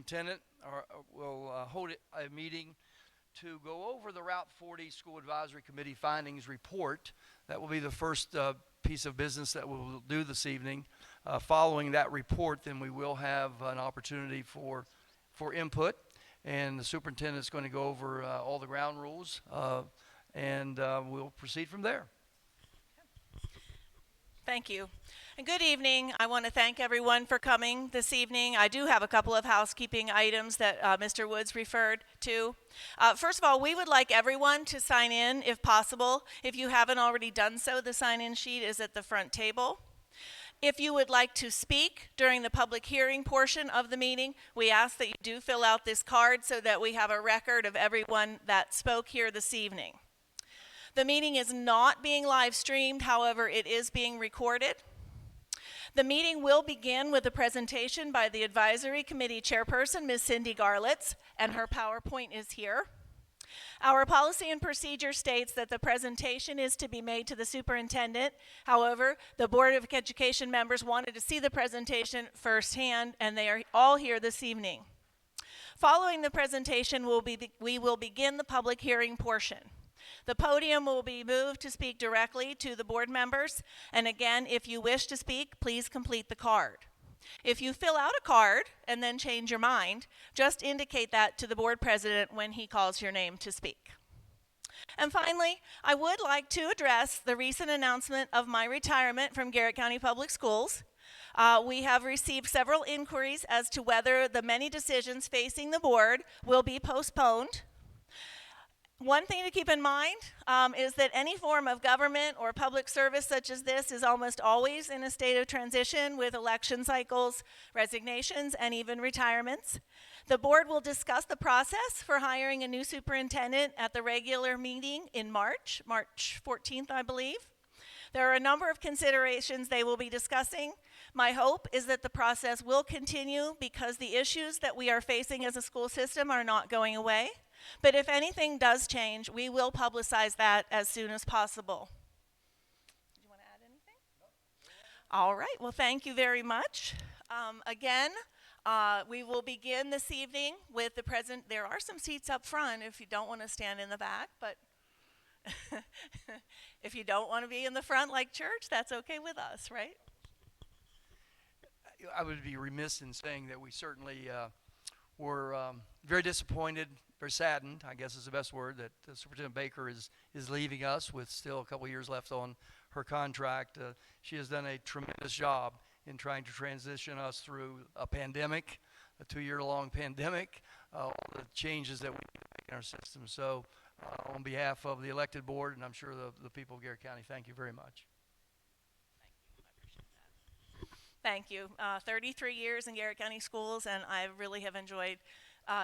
superintendent will hold a meeting to go over the Route 40 School Advisory Committee findings report. That will be the first piece of business that we'll do this evening. Following that report, then we will have an opportunity for input, and the superintendent is going to go over all the ground rules, and we'll proceed from there. Thank you. And good evening. I want to thank everyone for coming this evening. I do have a couple of housekeeping items that Mr. Woods referred to. First of all, we would like everyone to sign in if possible. If you haven't already done so, the sign-in sheet is at the front table. If you would like to speak during the public hearing portion of the meeting, we ask that you do fill out this card so that we have a record of everyone that spoke here this evening. The meeting is not being live streamed, however, it is being recorded. The meeting will begin with a presentation by the Advisory Committee Chairperson, Ms. Cindy Garlitz, and her PowerPoint is here. Our policy and procedure states that the presentation is to be made to the superintendent. However, the Board of Education members wanted to see the presentation firsthand, and they are all here this evening. Following the presentation, we will begin the public hearing portion. The podium will be moved to speak directly to the board members, and again, if you wish to speak, please complete the card. If you fill out a card and then change your mind, just indicate that to the board president when he calls your name to speak. And finally, I would like to address the recent announcement of my retirement from Garrett County Public Schools. We have received several inquiries as to whether the many decisions facing the board will be postponed. One thing to keep in mind is that any form of government or public service such as this is almost always in a state of transition with election cycles, resignations, and even retirements. The board will discuss the process for hiring a new superintendent at the regular meeting in March 14th, I believe. There are a number of considerations they will be discussing. My hope is that the process will continue because the issues that we are facing as a school system are not going away. But if anything does change, we will publicize that as soon as possible. Do you want to add anything? No. All right. Well, thank you very much. Again, we will begin this evening with the present. There are some seats up front if you don't want to stand in the back, but if you don't want to be in the front like church, that's okay with us, right? I would be remiss in saying that we certainly were very disappointed, very saddened, I guess is the best word, that Superintendent Baker is leaving us with still a couple years left on her contract. She has done a tremendous job in trying to transition us through a pandemic, a 2-year-long pandemic, all the changes that we make in our system. So on behalf of the elected board, and I'm sure the people of Garrett County, thank you very much. Thank you. 33 years in Garrett County Schools, and I really have enjoyed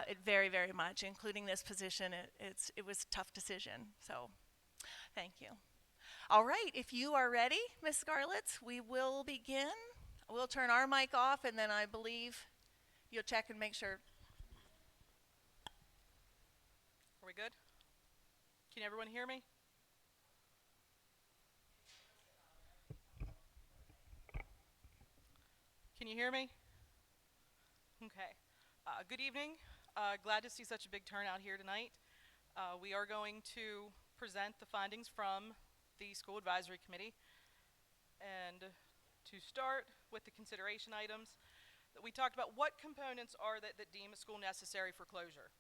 it very, very much, including this position. It was a tough decision, so thank you. All right, if you are ready, Ms. Garlitz, we will begin. We'll turn our mic off, and then I believe you'll check and make sure. Are we good? Can everyone hear me? Can you hear me? Okay. Good evening. Glad to see such a big turnout here tonight. We are going to present the findings from the School Advisory Committee. And to start with the consideration items, that we talked about what components are that deem a school necessary for closure.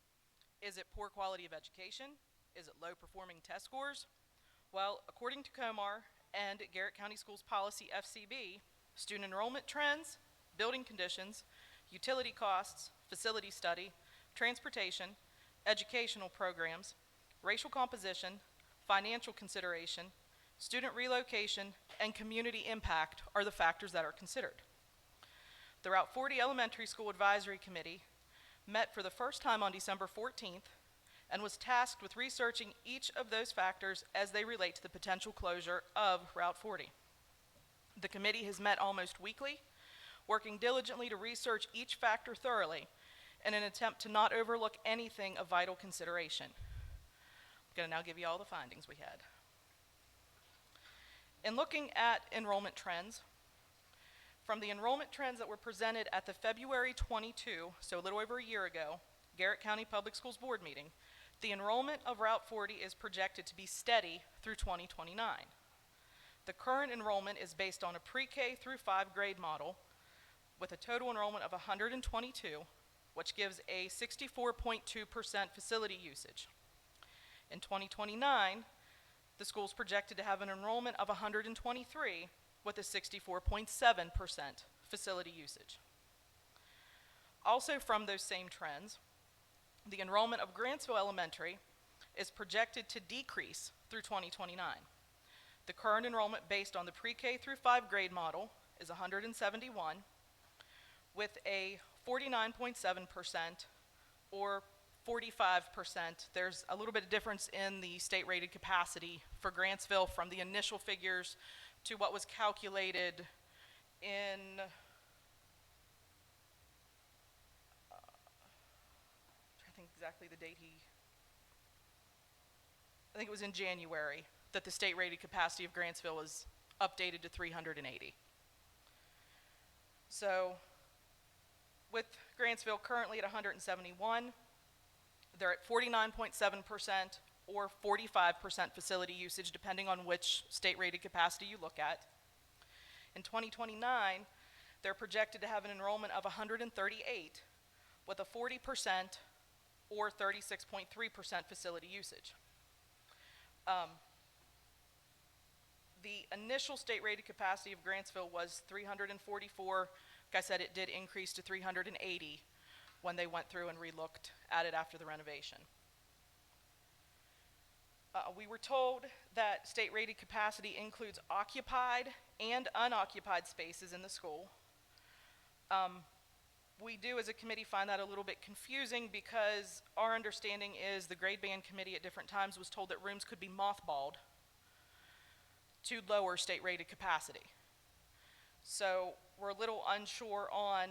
Is it poor quality of education? Is it low performing test scores? Well, according to COMAR and Garrett County Schools Policy FCB, student enrollment trends, building conditions, utility costs, facility study, transportation, educational programs, racial composition, financial consideration, student relocation, and community impact are the factors that are considered. The Route 40 Elementary School Advisory Committee met for the first time on December 14th and was tasked with researching each of those factors as they relate to the potential closure of Route 40. The committee has met almost weekly, working diligently to research each factor thoroughly in an attempt to not overlook anything of vital consideration. I'm going to now give you all the findings we had. In looking at enrollment trends, From the enrollment trends that were presented at the February 22, so a little over a year ago, Garrett County Public Schools Board meeting, the enrollment of Route 40 is projected to be steady through 2029. The current enrollment is based on a pre-K through 5 grade model with a total enrollment of 122, which gives a 64.2% facility usage. In 2029, the school is projected to have an enrollment of 123 with a 64.7% facility usage. Also from those same trends, the enrollment of Grantsville Elementary is projected to decrease through 2029. The current enrollment based on the pre-K through 5 grade model is 171 with a 49.7% or 45%. There's a little bit of difference in the state rated capacity for Grantsville from the initial figures to what was calculated in I think exactly the date I think it was in January that the state rated capacity of Grantsville was updated to 380. So with Grantsville currently at 171, they're at 49.7% or 45% facility usage depending on which state rated capacity you look at. In 2029, they're projected to have an enrollment of 138 with a 40% or 36.3% facility usage. The initial state rated capacity of Grantsville was 344. Like I said, it did increase to 380 when they went through and relooked at it after the renovation. We were told that state rated capacity includes occupied and unoccupied spaces in the school. We do as a committee find that a little bit confusing because our understanding is the grade band committee at different times was told that rooms could be mothballed to lower state rated capacity. So we're a little unsure on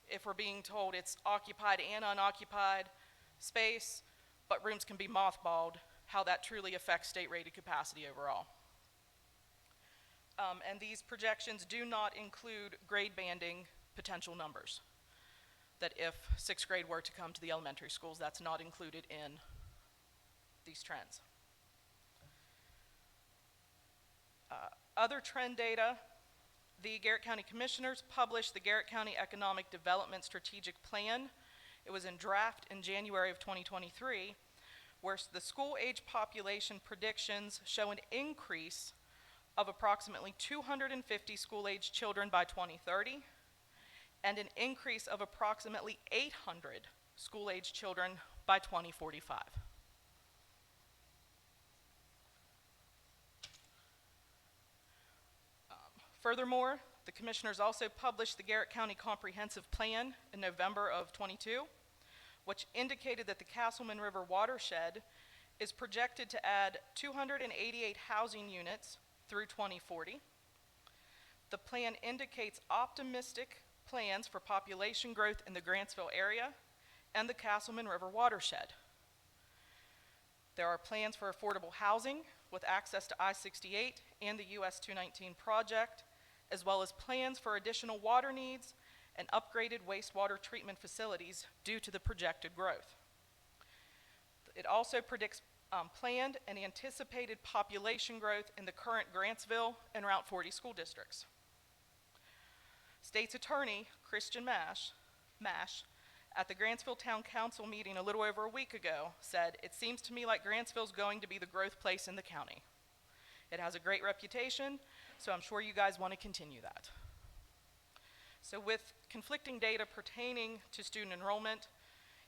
if we're being told it's occupied and unoccupied space, but rooms can be mothballed, how that truly affects state rated capacity overall. And these projections do not include grade banding potential numbers. That if 6th grade were to come to the elementary schools, that's not included in these trends. Other trend data, the Garrett County Commissioners published the Garrett County Economic Development Strategic Plan. It was in draft in January of 2023, where the school age population predictions show an increase of approximately 250 school age children by 2030 and an increase of approximately 800 school age children by 2045. Furthermore, the commissioners also published the Garrett County Comprehensive Plan in November of 22, which indicated that the Castleman River watershed is projected to add 288 housing units through 2040. The plan indicates optimistic plans for population growth in the Grantsville area and the Castleman River watershed. There are plans for affordable housing with access to I-68 and the US 219 project, as well as plans for additional water needs and upgraded wastewater treatment facilities due to the projected growth. It also predicts planned and anticipated population growth in the current Grantsville and Route 40 school districts. State's Attorney Christian Mash, at the Grantsville Town Council meeting a little over a week ago, said, "It seems to me like Grantsville is going to be the growth place in the county. It has a great reputation, so I'm sure you guys want to continue that." So with conflicting data pertaining to student enrollment,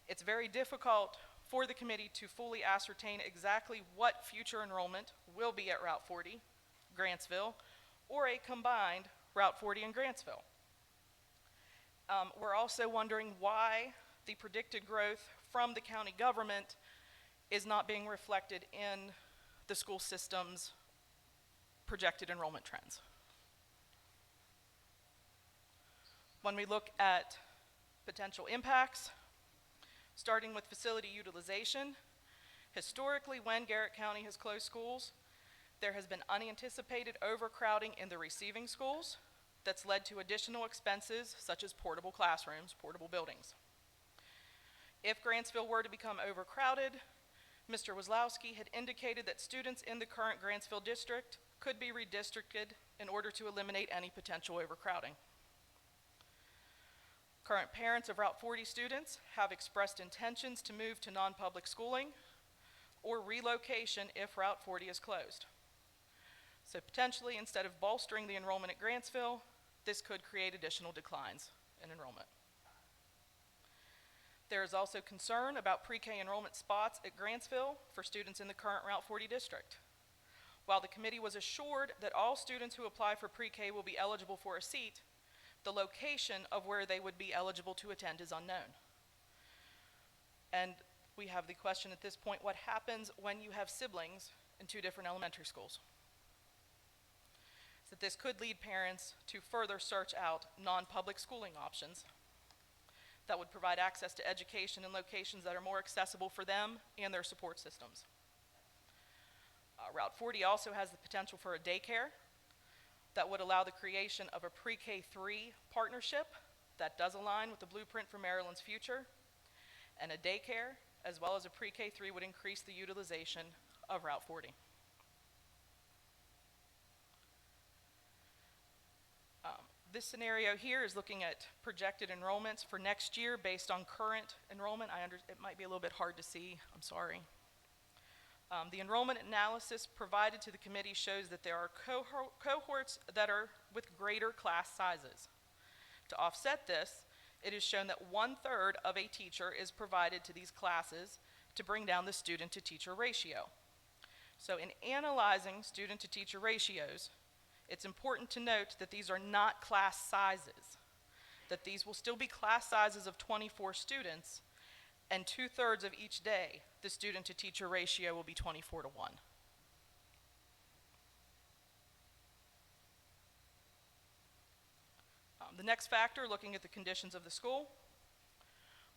it's very difficult for the committee to fully ascertain exactly what future enrollment will be at Route 40, Grantsville, or a combined Route 40 and Grantsville. We're also wondering why the predicted growth from the county government is not being reflected in the school system's projected enrollment trends. When we look at potential impacts, starting with facility utilization, historically when Garrett County has closed schools, there has been unanticipated overcrowding in the receiving schools, that's led to additional expenses such as portable classrooms, portable buildings. If Grantsville were to become overcrowded, Mr. Wazlowski had indicated that students in the current Grantsville district could be redistricted in order to eliminate any potential overcrowding. Current parents of Route 40 students have expressed intentions to move to non-public schooling or relocation if Route 40 is closed. So potentially, instead of bolstering the enrollment at Grantsville, this could create additional declines in enrollment. There is also concern about pre-K enrollment spots at Grantsville for students in the current Route 40 district. While the committee was assured that all students who apply for pre-K will be eligible for a seat, the location of where they would be eligible to attend is unknown. And we have the question at this point, what happens when you have siblings in two different elementary schools? So this could lead parents to further search out non-public schooling options that would provide access to education in locations that are more accessible for them and their support systems. Route 40 also has the potential for a daycare that would allow the creation of a pre-K-3 partnership that does align with the blueprint for Maryland's future, and a daycare as well as a pre-K-3 would increase the utilization of Route 40. This scenario here is looking at projected enrollments for next year based on current enrollment. It might be a little bit hard to see, I'm sorry. The enrollment analysis provided to the committee shows that there are cohorts that are with greater class sizes. To offset this, it is shown that 1/3 of a teacher is provided to these classes to bring down the student-to-teacher ratio. So in analyzing student-to-teacher ratios, it's important to note that these are not class sizes, that these will still be class sizes of 24 students, and 2/3 of each day, the student-to-teacher ratio will be 24:1. The next factor, looking at the conditions of the school,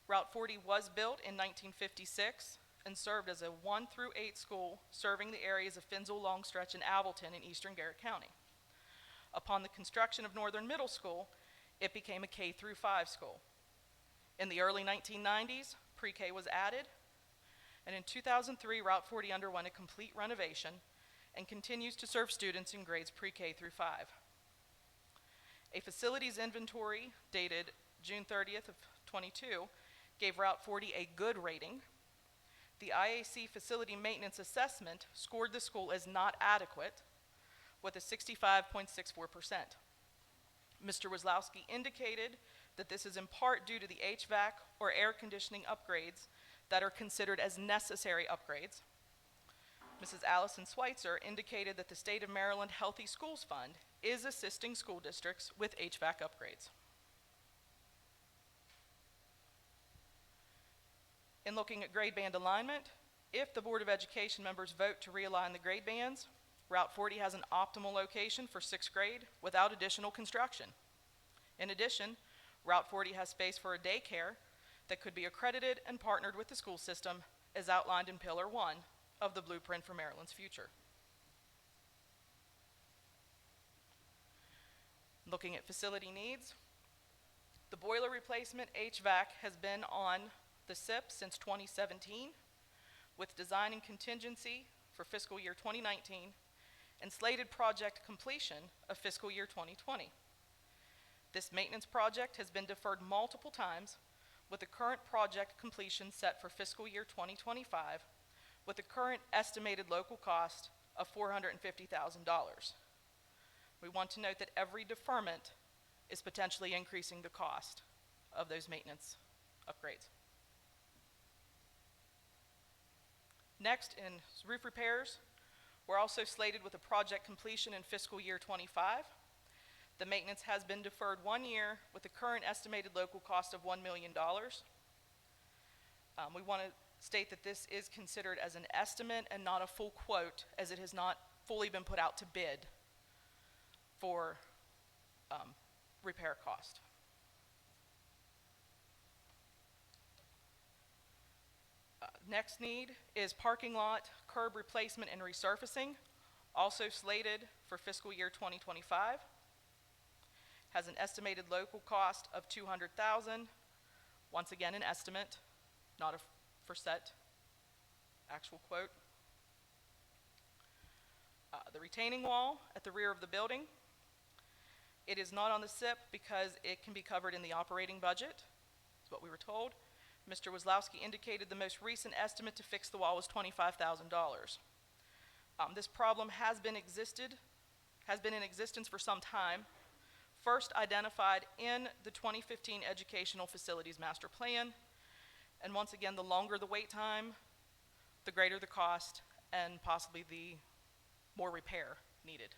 Route 40 was built in 1956 and served as a 1-8 school serving the areas of Finsel, Longstretch, and Appleton in eastern Garrett County. Upon the construction of Northern Middle School, it became a K-5 school. In the early 1990s, pre-K was added, and in 2003, Route 40 underwent a complete renovation and continues to serve students in grades pre-K through 5. A facilities inventory dated June 30th of 22 gave Route 40 a good rating. The IAC facility maintenance assessment scored the school as not adequate with a 65.64%. Mr. Wazlowski indicated that this is in part due to the HVAC or air conditioning upgrades that are considered as necessary upgrades. Mrs. Allison Schweitzer indicated that the State of Maryland Healthy Schools Fund is assisting school districts with HVAC upgrades. In looking at grade band alignment, if the Board of Education members vote to realign the grade bands, Route 40 has an optimal location for 6th grade without additional construction. In addition, Route 40 has space for a daycare that could be accredited and partnered with the school system as outlined in Pillar 1 of the Blueprint for Maryland's Future. Looking at facility needs, the boiler replacement HVAC has been on the SIP since 2017 with design and contingency for fiscal year 2019 and slated project completion of fiscal year 2020. This maintenance project has been deferred multiple times with the current project completion set for fiscal year 2025 with the current estimated local cost of $450,000. We want to note that every deferment is potentially increasing the cost of those maintenance upgrades. Next, in roof repairs, we're also slated with a project completion in fiscal year 25. The maintenance has been deferred 1 year with the current estimated local cost of $1 million. We want to state that this is considered as an estimate and not a full quote, as it has not fully been put out to bid for repair cost. Next need is parking lot, curb replacement and resurfacing, also slated for fiscal year 2025. has an estimated local cost of $200,000. Once again, an estimate, not a for set actual quote. The retaining wall at the rear of the building. It is not on the SIP because it can be covered in the operating budget, is what we were told. Mr. Wazlowski indicated the most recent estimate to fix the wall was $25,000. This problem has been in existence for some time, first identified in the 2015 Educational Facilities Master Plan, and once again, the longer the wait time, the greater the cost, and possibly the more repair needed.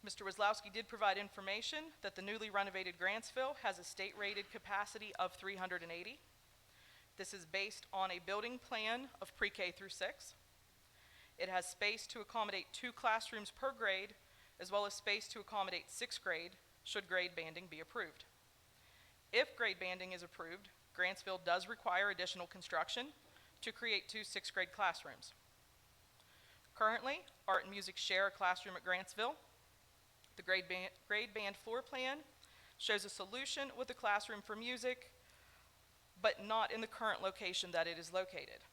Mr. Wazlowski did provide information that the newly renovated Grantsville has a state-rated capacity of 380. This is based on a building plan of pre-K through 6. It has space to accommodate 2 classrooms per grade, as well as space to accommodate 6th grade, should grade banding be approved. If grade banding is approved, Grantsville does require additional construction to create 2 6th grade classrooms. Currently, art and music share a classroom at Grantsville. The grade band floor plan shows a solution with a classroom for music, but not in the current location that it is located.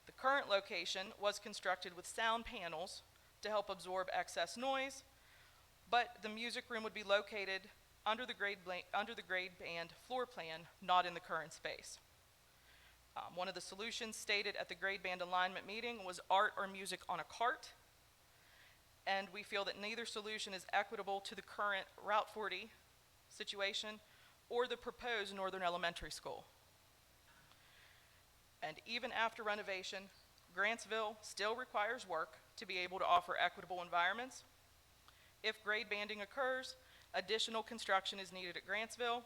The current location was constructed with sound panels to help absorb excess noise, but the music room would be located under the grade band floor plan, not in the current space. One of the solutions stated at the grade band alignment meeting was art or music on a cart, and we feel that neither solution is equitable to the current Route 40 situation or the proposed Northern Elementary School. And even after renovation, Grantsville still requires work to be able to offer equitable environments. If grade banding occurs, additional construction is needed at Grantsville,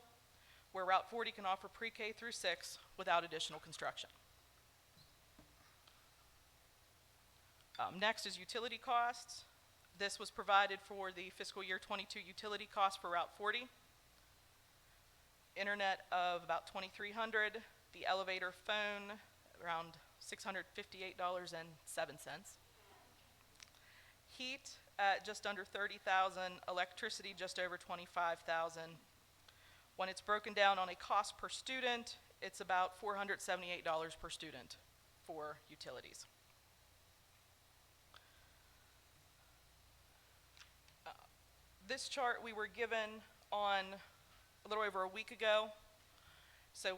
where Route 40 can offer pre-K through 6 without additional construction. Next is utility costs. This was provided for the fiscal year 22 utility costs for Route 40. Internet of about $2,300, the elevator phone around $658.07. Heat at just under $30,000, electricity just over $25,000. When it's broken down on a cost per student, it's about $478 per student for utilities. This chart we were given on a little over a week ago. So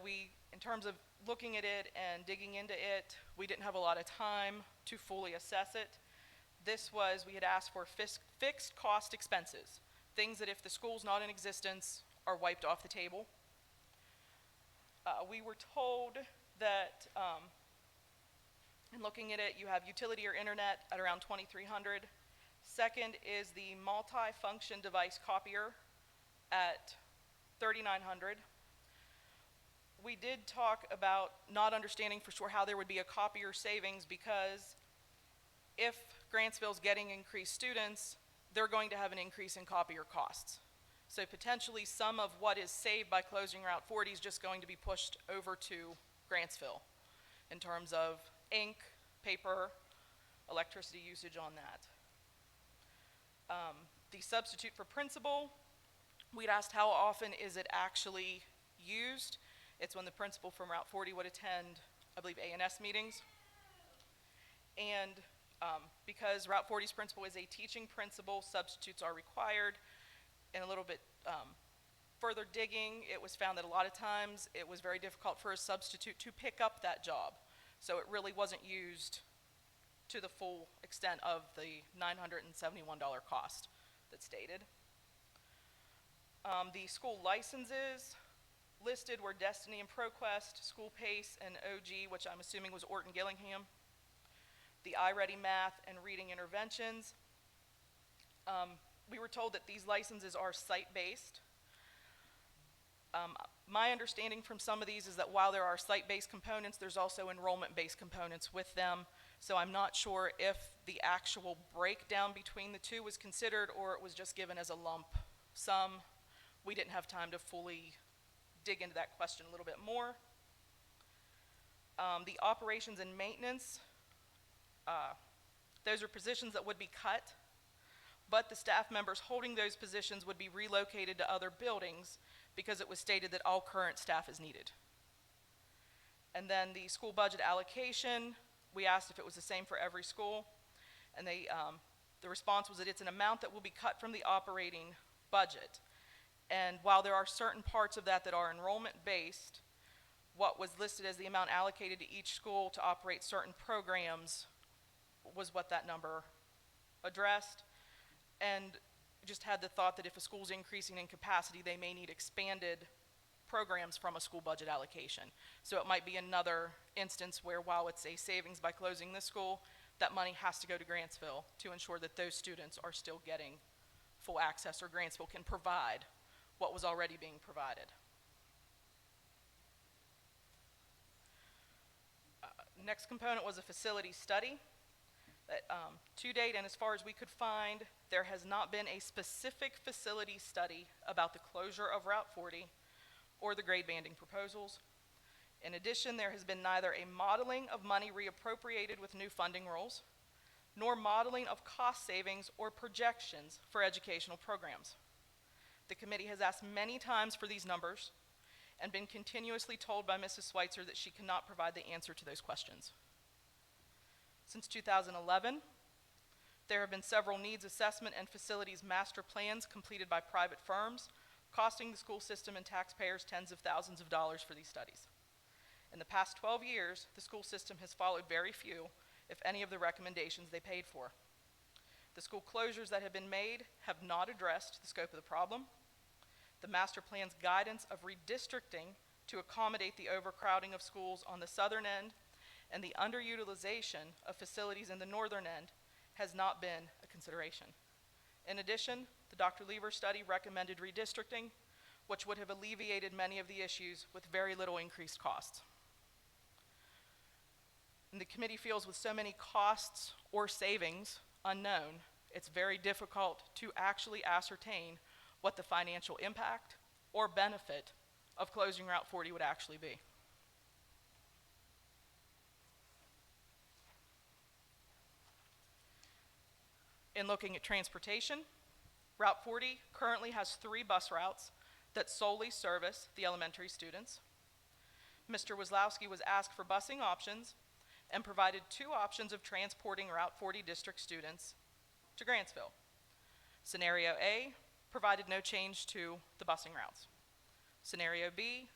in terms of looking at it and digging into it, we didn't have a lot of time to fully assess it. We had asked for fixed cost expenses, things that if the school's not in existence are wiped off the table. We were told that, in looking at it, you have utility or internet at around $2,300. Second is the multi-function device copier at $3,900. We did talk about not understanding for sure how there would be a copier savings, because if Grantsville's getting increased students, they're going to have an increase in copier costs. So potentially some of what is saved by closing Route 40 is just going to be pushed over to Grantsville in terms of ink, paper, electricity usage on that. The substitute for principal, we'd asked how often is it actually used. It's when the principal from Route 40 would attend, I believe, A&S meetings. And because Route 40's principal is a teaching principal, substitutes are required. And a little bit further digging, it was found that a lot of times it was very difficult for a substitute to pick up that job. So it really wasn't used to the full extent of the $971 cost that's stated. The school licenses listed were Destiny and ProQuest, School Pace, and OG, which I'm assuming was Orton Gillingham. The iReady Math and Reading Interventions. We were told that these licenses are site-based. My understanding from some of these is that while there are site-based components, there's also enrollment-based components with them. So I'm not sure if the actual breakdown between the two was considered or it was just given as a lump sum. We didn't have time to fully dig into that question a little bit more. The operations and maintenance Those are positions that would be cut, but the staff members holding those positions would be relocated to other buildings because it was stated that all current staff is needed. And then the school budget allocation, we asked if it was the same for every school, and the response was that it's an amount that will be cut from the operating budget. And while there are certain parts of that that are enrollment-based, what was listed as the amount allocated to each school to operate certain programs was what that number addressed. And just had the thought that if a school's increasing in capacity, they may need expanded programs from a school budget allocation. So it might be another instance where while it's a savings by closing this school, that money has to go to Grantsville to ensure that those students are still getting full access, or Grantsville can provide what was already being provided. Next component was a facility study. That, to date, and as far as we could find, there has not been a specific facility study about the closure of Route 40 or the grade banding proposals. In addition, there has been neither a modeling of money reappropriated with new funding rules, nor modeling of cost savings or projections for educational programs. The committee has asked many times for these numbers and been continuously told by Mrs. Schweitzer that she cannot provide the answer to those questions. Since 2011, there have been several needs assessment and facilities master plans completed by private firms, costing the school system and taxpayers tens of thousands of dollars for these studies. In the past 12 years, the school system has followed very few, if any, of the recommendations they paid for. The school closures that have been made have not addressed the scope of the problem. The master plan's guidance of redistricting to accommodate the overcrowding of schools on the southern end and the underutilization of facilities in the northern end has not been a consideration. In addition, the Dr. Lever study recommended redistricting, which would have alleviated many of the issues with very little increased costs. And the committee feels with so many costs or savings unknown, it's very difficult to actually ascertain what the financial impact or benefit of closing Route 40 would actually be. In looking at transportation, Route 40 currently has 3 bus routes that solely service the elementary students. Mr. Wazlowski was asked for busing options and provided 2 options of transporting Route 40 district students to Grantsville. Scenario A provided no change to the busing routes. Scenario B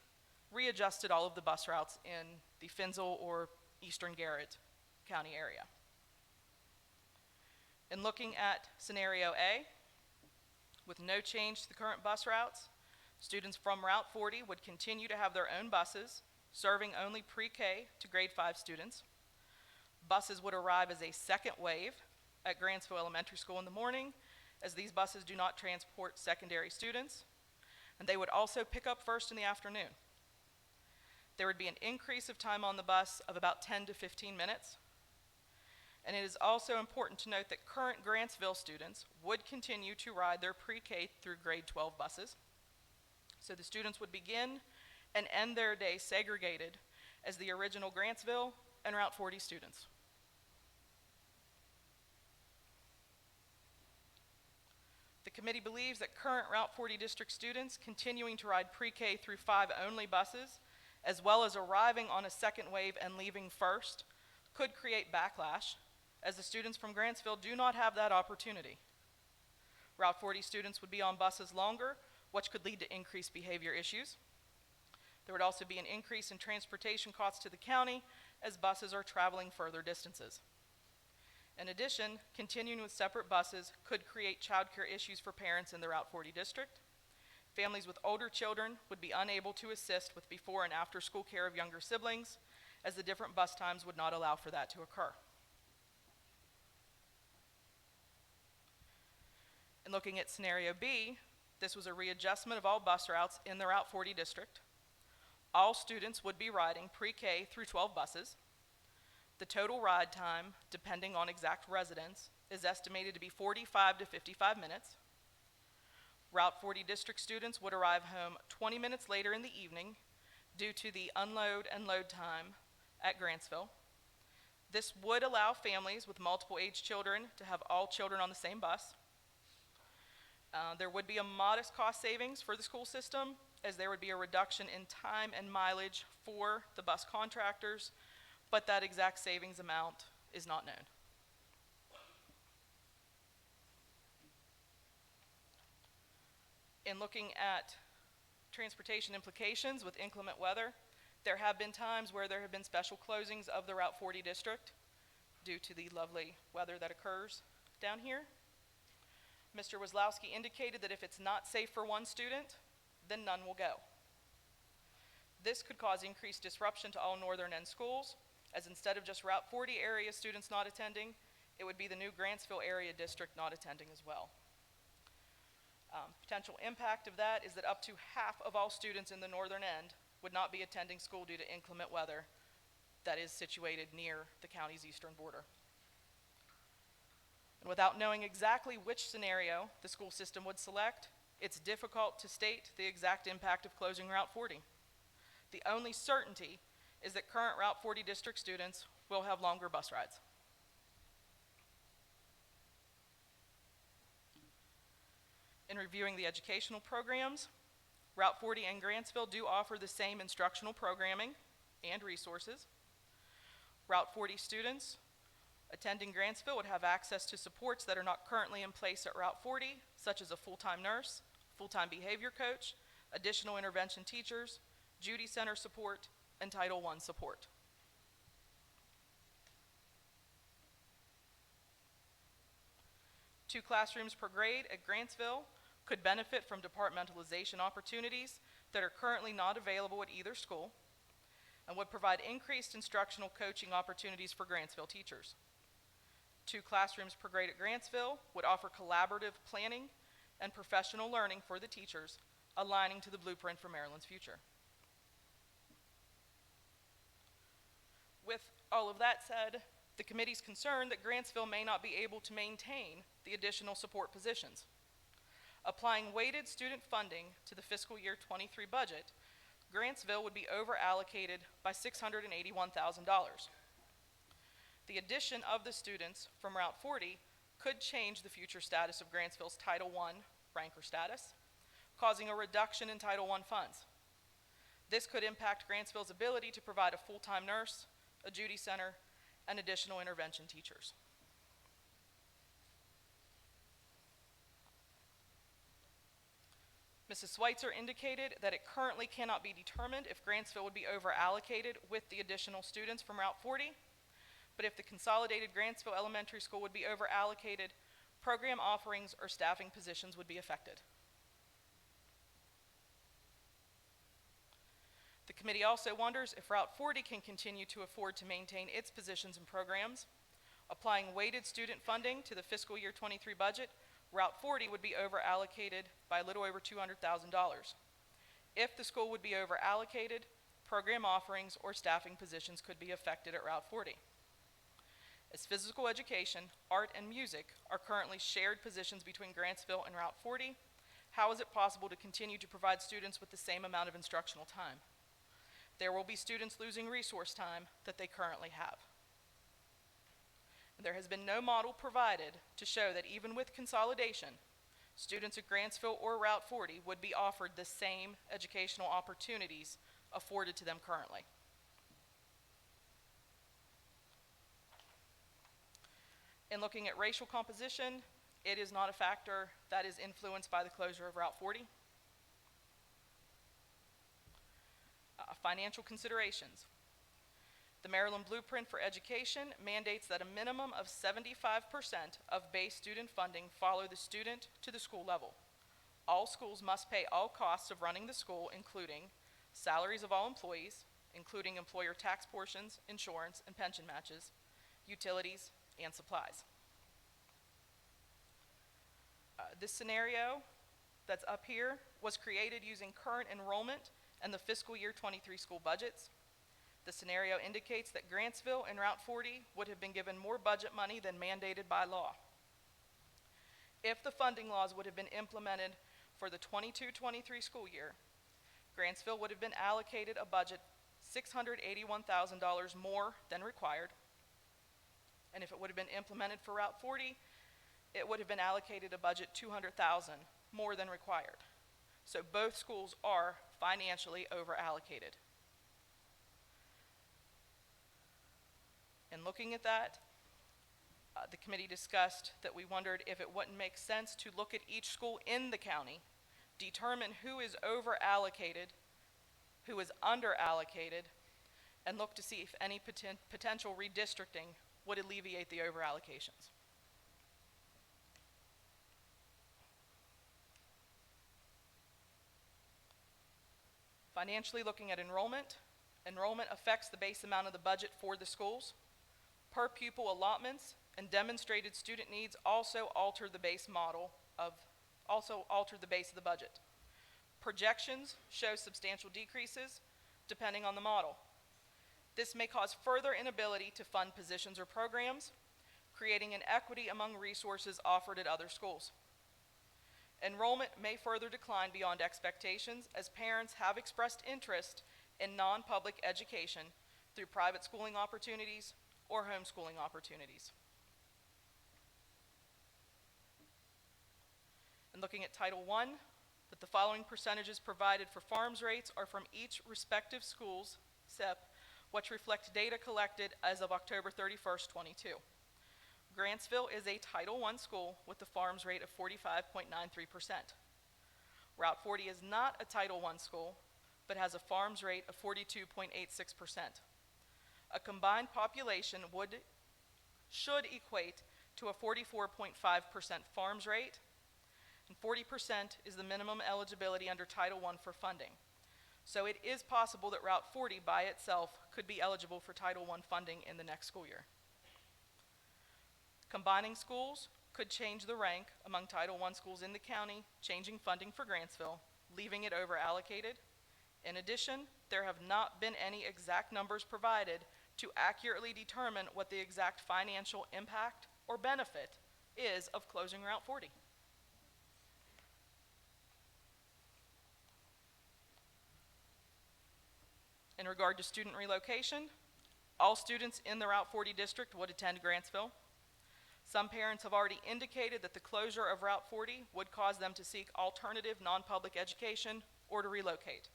readjusted all of the bus routes in the Finsel or Eastern Garrett County area. In looking at Scenario A, with no change to the current bus routes, students from Route 40 would continue to have their own buses, serving only pre-K to grade 5 students. Buses would arrive as a second wave at Grantsville Elementary School in the morning, as these buses do not transport secondary students, and they would also pick up first in the afternoon. There would be an increase of time on the bus of about 10 to 15 minutes. And it is also important to note that current Grantsville students would continue to ride their pre-K through grade 12 buses. So the students would begin and end their day segregated as the original Grantsville and Route 40 students. The committee believes that current Route 40 district students continuing to ride pre-K through 5 only buses, as well as arriving on a second wave and leaving first, could create backlash, as the students from Grantsville do not have that opportunity. Route 40 students would be on buses longer, which could lead to increased behavior issues. There would also be an increase in transportation costs to the county as buses are traveling further distances. In addition, continuing with separate buses could create childcare issues for parents in the Route 40 district. Families with older children would be unable to assist with before and after school care of younger siblings, as the different bus times would not allow for that to occur. In looking at Scenario B, this was a readjustment of all bus routes in the Route 40 district. All students would be riding pre-K through 12 buses. The total ride time, depending on exact residence, is estimated to be 45 to 55 minutes. Route 40 district students would arrive home 20 minutes later in the evening due to the unload and load time at Grantsville. This would allow families with multiple age children to have all children on the same bus. There would be a modest cost savings for the school system, as there would be a reduction in time and mileage for the bus contractors, but that exact savings amount is not known. In looking at transportation implications with inclement weather, there have been times where there have been special closings of the Route 40 district due to the lovely weather that occurs down here. Mr. Wazlowski indicated that if it's not safe for one student, then none will go. This could cause increased disruption to all northern end schools, as instead of just Route 40 area students not attending, it would be the new Grantsville area district not attending as well. Potential impact of that is that up to half of all students in the northern end would not be attending school due to inclement weather that is situated near the county's eastern border. And without knowing exactly which scenario the school system would select, it's difficult to state the exact impact of closing Route 40. The only certainty is that current Route 40 district students will have longer bus rides. In reviewing the educational programs, Route 40 and Grantsville do offer the same instructional programming and resources. Route 40 students attending Grantsville would have access to supports that are not currently in place at Route 40, such as a full-time nurse, full-time behavior coach, additional intervention teachers, Judy Center support, and Title I support. Two classrooms per grade at Grantsville could benefit from departmentalization opportunities that are currently not available at either school, and would provide increased instructional coaching opportunities for Grantsville teachers. Two classrooms per grade at Grantsville would offer collaborative planning and professional learning for the teachers, aligning to the blueprint for Maryland's future. With all of that said, the committee's concerned that Grantsville may not be able to maintain the additional support positions. Applying weighted student funding to the fiscal year 23 budget, Grantsville would be over-allocated by $681,000. The addition of the students from Route 40 could change the future status of Grantsville's Title I ranker status, causing a reduction in Title I funds. This could impact Grantsville's ability to provide a full-time nurse, a Judy Center, and additional intervention teachers. Mrs. Schweitzer indicated that it currently cannot be determined if Grantsville would be over-allocated with the additional students from Route 40, but if the consolidated Grantsville Elementary School would be over-allocated, program offerings or staffing positions would be affected. The committee also wonders if Route 40 can continue to afford to maintain its positions and programs. Applying weighted student funding to the fiscal year 23 budget, Route 40 would be over-allocated by a little over $200,000. If the school would be over-allocated, program offerings or staffing positions could be affected at Route 40. As physical education, art, and music are currently shared positions between Grantsville and Route 40, how is it possible to continue to provide students with the same amount of instructional time? There will be students losing resource time that they currently have. There has been no model provided to show that even with consolidation, students at Grantsville or Route 40 would be offered the same educational opportunities afforded to them currently. In looking at racial composition, it is not a factor that is influenced by the closure of Route 40. Financial considerations. The Maryland Blueprint for Education mandates that a minimum of 75% of base student funding follow the student to the school level. All schools must pay all costs of running the school, including salaries of all employees, including employer tax portions, insurance, and pension matches, utilities, and supplies. This scenario that's up here was created using current enrollment and the fiscal year 23 school budgets. The scenario indicates that Grantsville and Route 40 would have been given more budget money than mandated by law. If the funding laws would have been implemented for the 22-23 school year, Grantsville would have been allocated a budget $681,000 more than required, And if it would have been implemented for Route 40, it would have been allocated a budget $200,000 more than required. So both schools are financially over allocated. In looking at that, the committee discussed that we wondered if it wouldn't make sense to look at each school in the county, determine who is over allocated, who is under allocated, and look to see if any potential redistricting would alleviate the over allocations. Financially looking at enrollment, enrollment affects the base amount of the budget for the schools. Per pupil allotments and demonstrated student needs also alter the base of the budget. Projections show substantial decreases depending on the model. This may cause further inability to fund positions or programs, creating inequity among resources offered at other schools. Enrollment may further decline beyond expectations as parents have expressed interest in non-public education through private schooling opportunities or homeschooling opportunities. And looking at Title I, that the following percentages provided for farms rates are from each respective school's SIP, which reflect data collected as of October 31st, 22. Grantsville is a Title I school with a farms rate of 45.93%. Route 40 is not a Title I school, but has a farms rate of 42.86%. A combined population should equate to a 44.5% farms rate, and 40% is the minimum eligibility under Title I for funding. So it is possible that Route 40 by itself could be eligible for Title I funding in the next school year. Combining schools could change the rank among Title I schools in the county, changing funding for Grantsville, leaving it over allocated. In addition, there have not been any exact numbers provided to accurately determine what the exact financial impact or benefit is of closing Route 40. In regard to student relocation, all students in the Route 40 district would attend Grantsville. Some parents have already indicated that the closure of Route 40 would cause them to seek alternative non-public education or to relocate.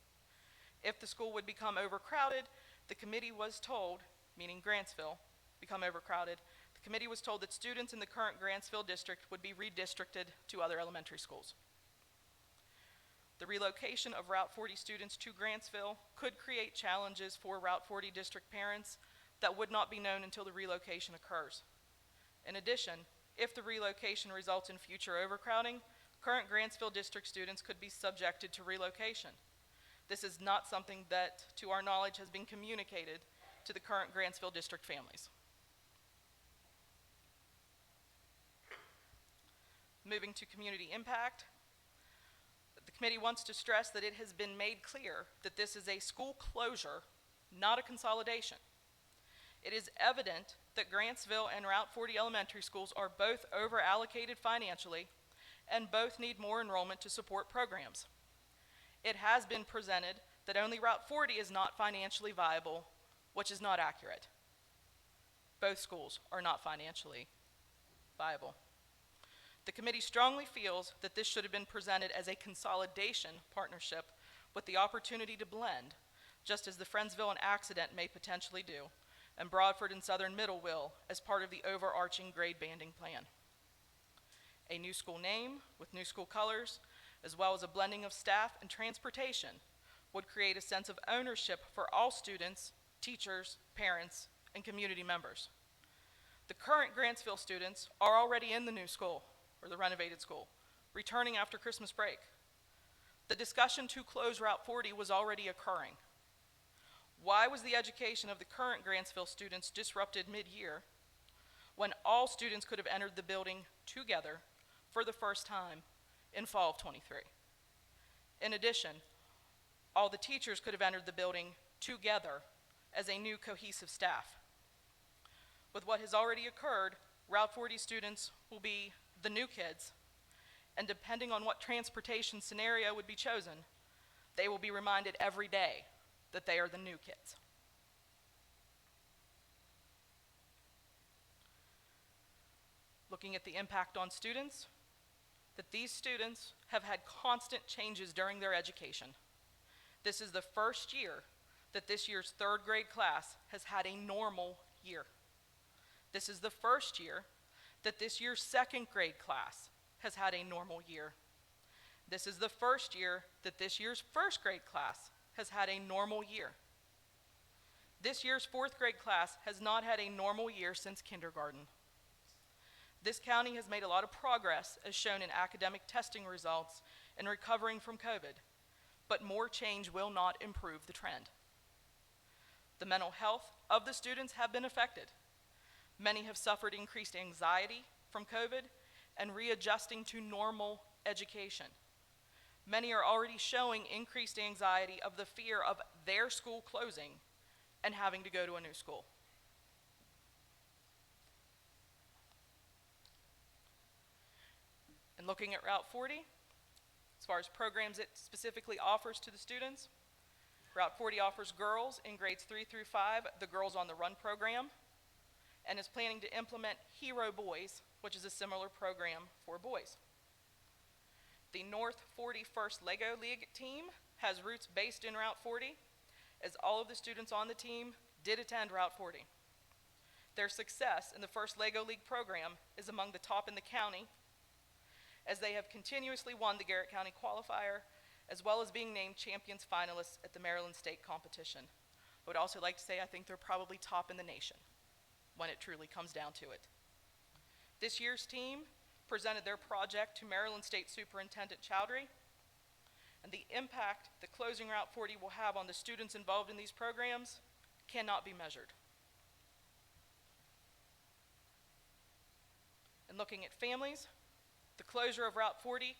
If the school would become overcrowded, the committee was told, meaning Grantsville, become overcrowded, the committee was told that students in the current Grantsville district would be redistricted to other elementary schools. The relocation of Route 40 students to Grantsville could create challenges for Route 40 district parents that would not be known until the relocation occurs. In addition, if the relocation results in future overcrowding, current Grantsville district students could be subjected to relocation. This is not something that, to our knowledge, has been communicated to the current Grantsville district families. Moving to community impact, the committee wants to stress that it has been made clear that this is a school closure, not a consolidation. It is evident that Grantsville and Route 40 elementary schools are both over-allocated financially and both need more enrollment to support programs. It has been presented that only Route 40 is not financially viable, which is not accurate. Both schools are not financially viable. The committee strongly feels that this should have been presented as a consolidation partnership with the opportunity to blend, just as the Friendsville and Accident may potentially do, and Broadford and Southern Middle will, as part of the overarching grade banding plan. A new school name with new school colors, as well as a blending of staff and transportation, would create a sense of ownership for all students, teachers, parents, and community members. The current Grantsville students are already in the new school, or the renovated school, returning after Christmas break. The discussion to close Route 40 was already occurring. Why was the education of the current Grantsville students disrupted mid-year when all students could have entered the building together for the first time in fall of '23? In addition, all the teachers could have entered the building together as a new cohesive staff. With what has already occurred, Route 40 students will be the new kids, and depending on what transportation scenario would be chosen, they will be reminded every day that they are the new kids. Looking at the impact on students, that these students have had constant changes during their education. This is the first year that this year's third grade class has had a normal year. This is the first year that this year's second grade class has had a normal year. This is the first year that this year's first grade class has had a normal year. This year's fourth grade class has not had a normal year since kindergarten. This county has made a lot of progress as shown in academic testing results and recovering from COVID, but more change will not improve the trend. The mental health of the students have been affected. Many have suffered increased anxiety from COVID and readjusting to normal education. Many are already showing increased anxiety of the fear of their school closing and having to go to a new school. And looking at Route 40, as far as programs it specifically offers to the students, Route 40 offers girls in grades 3 through 5 the Girls on the Run program, and is planning to implement Hero Boys, which is a similar program for boys. The North 41st Lego League team has roots based in Route 40, as all of the students on the team did attend Route 40. Their success in the first Lego League program is among the top in the county, as they have continuously won the Garrett County qualifier, as well as being named champions finalists at the Maryland State competition. I would also like to say I think they're probably top in the nation when it truly comes down to it. This year's team presented their project to Maryland State Superintendent Chowdhury, and the impact that closing Route 40 will have on the students involved in these programs cannot be measured. And looking at families, the closure of Route 40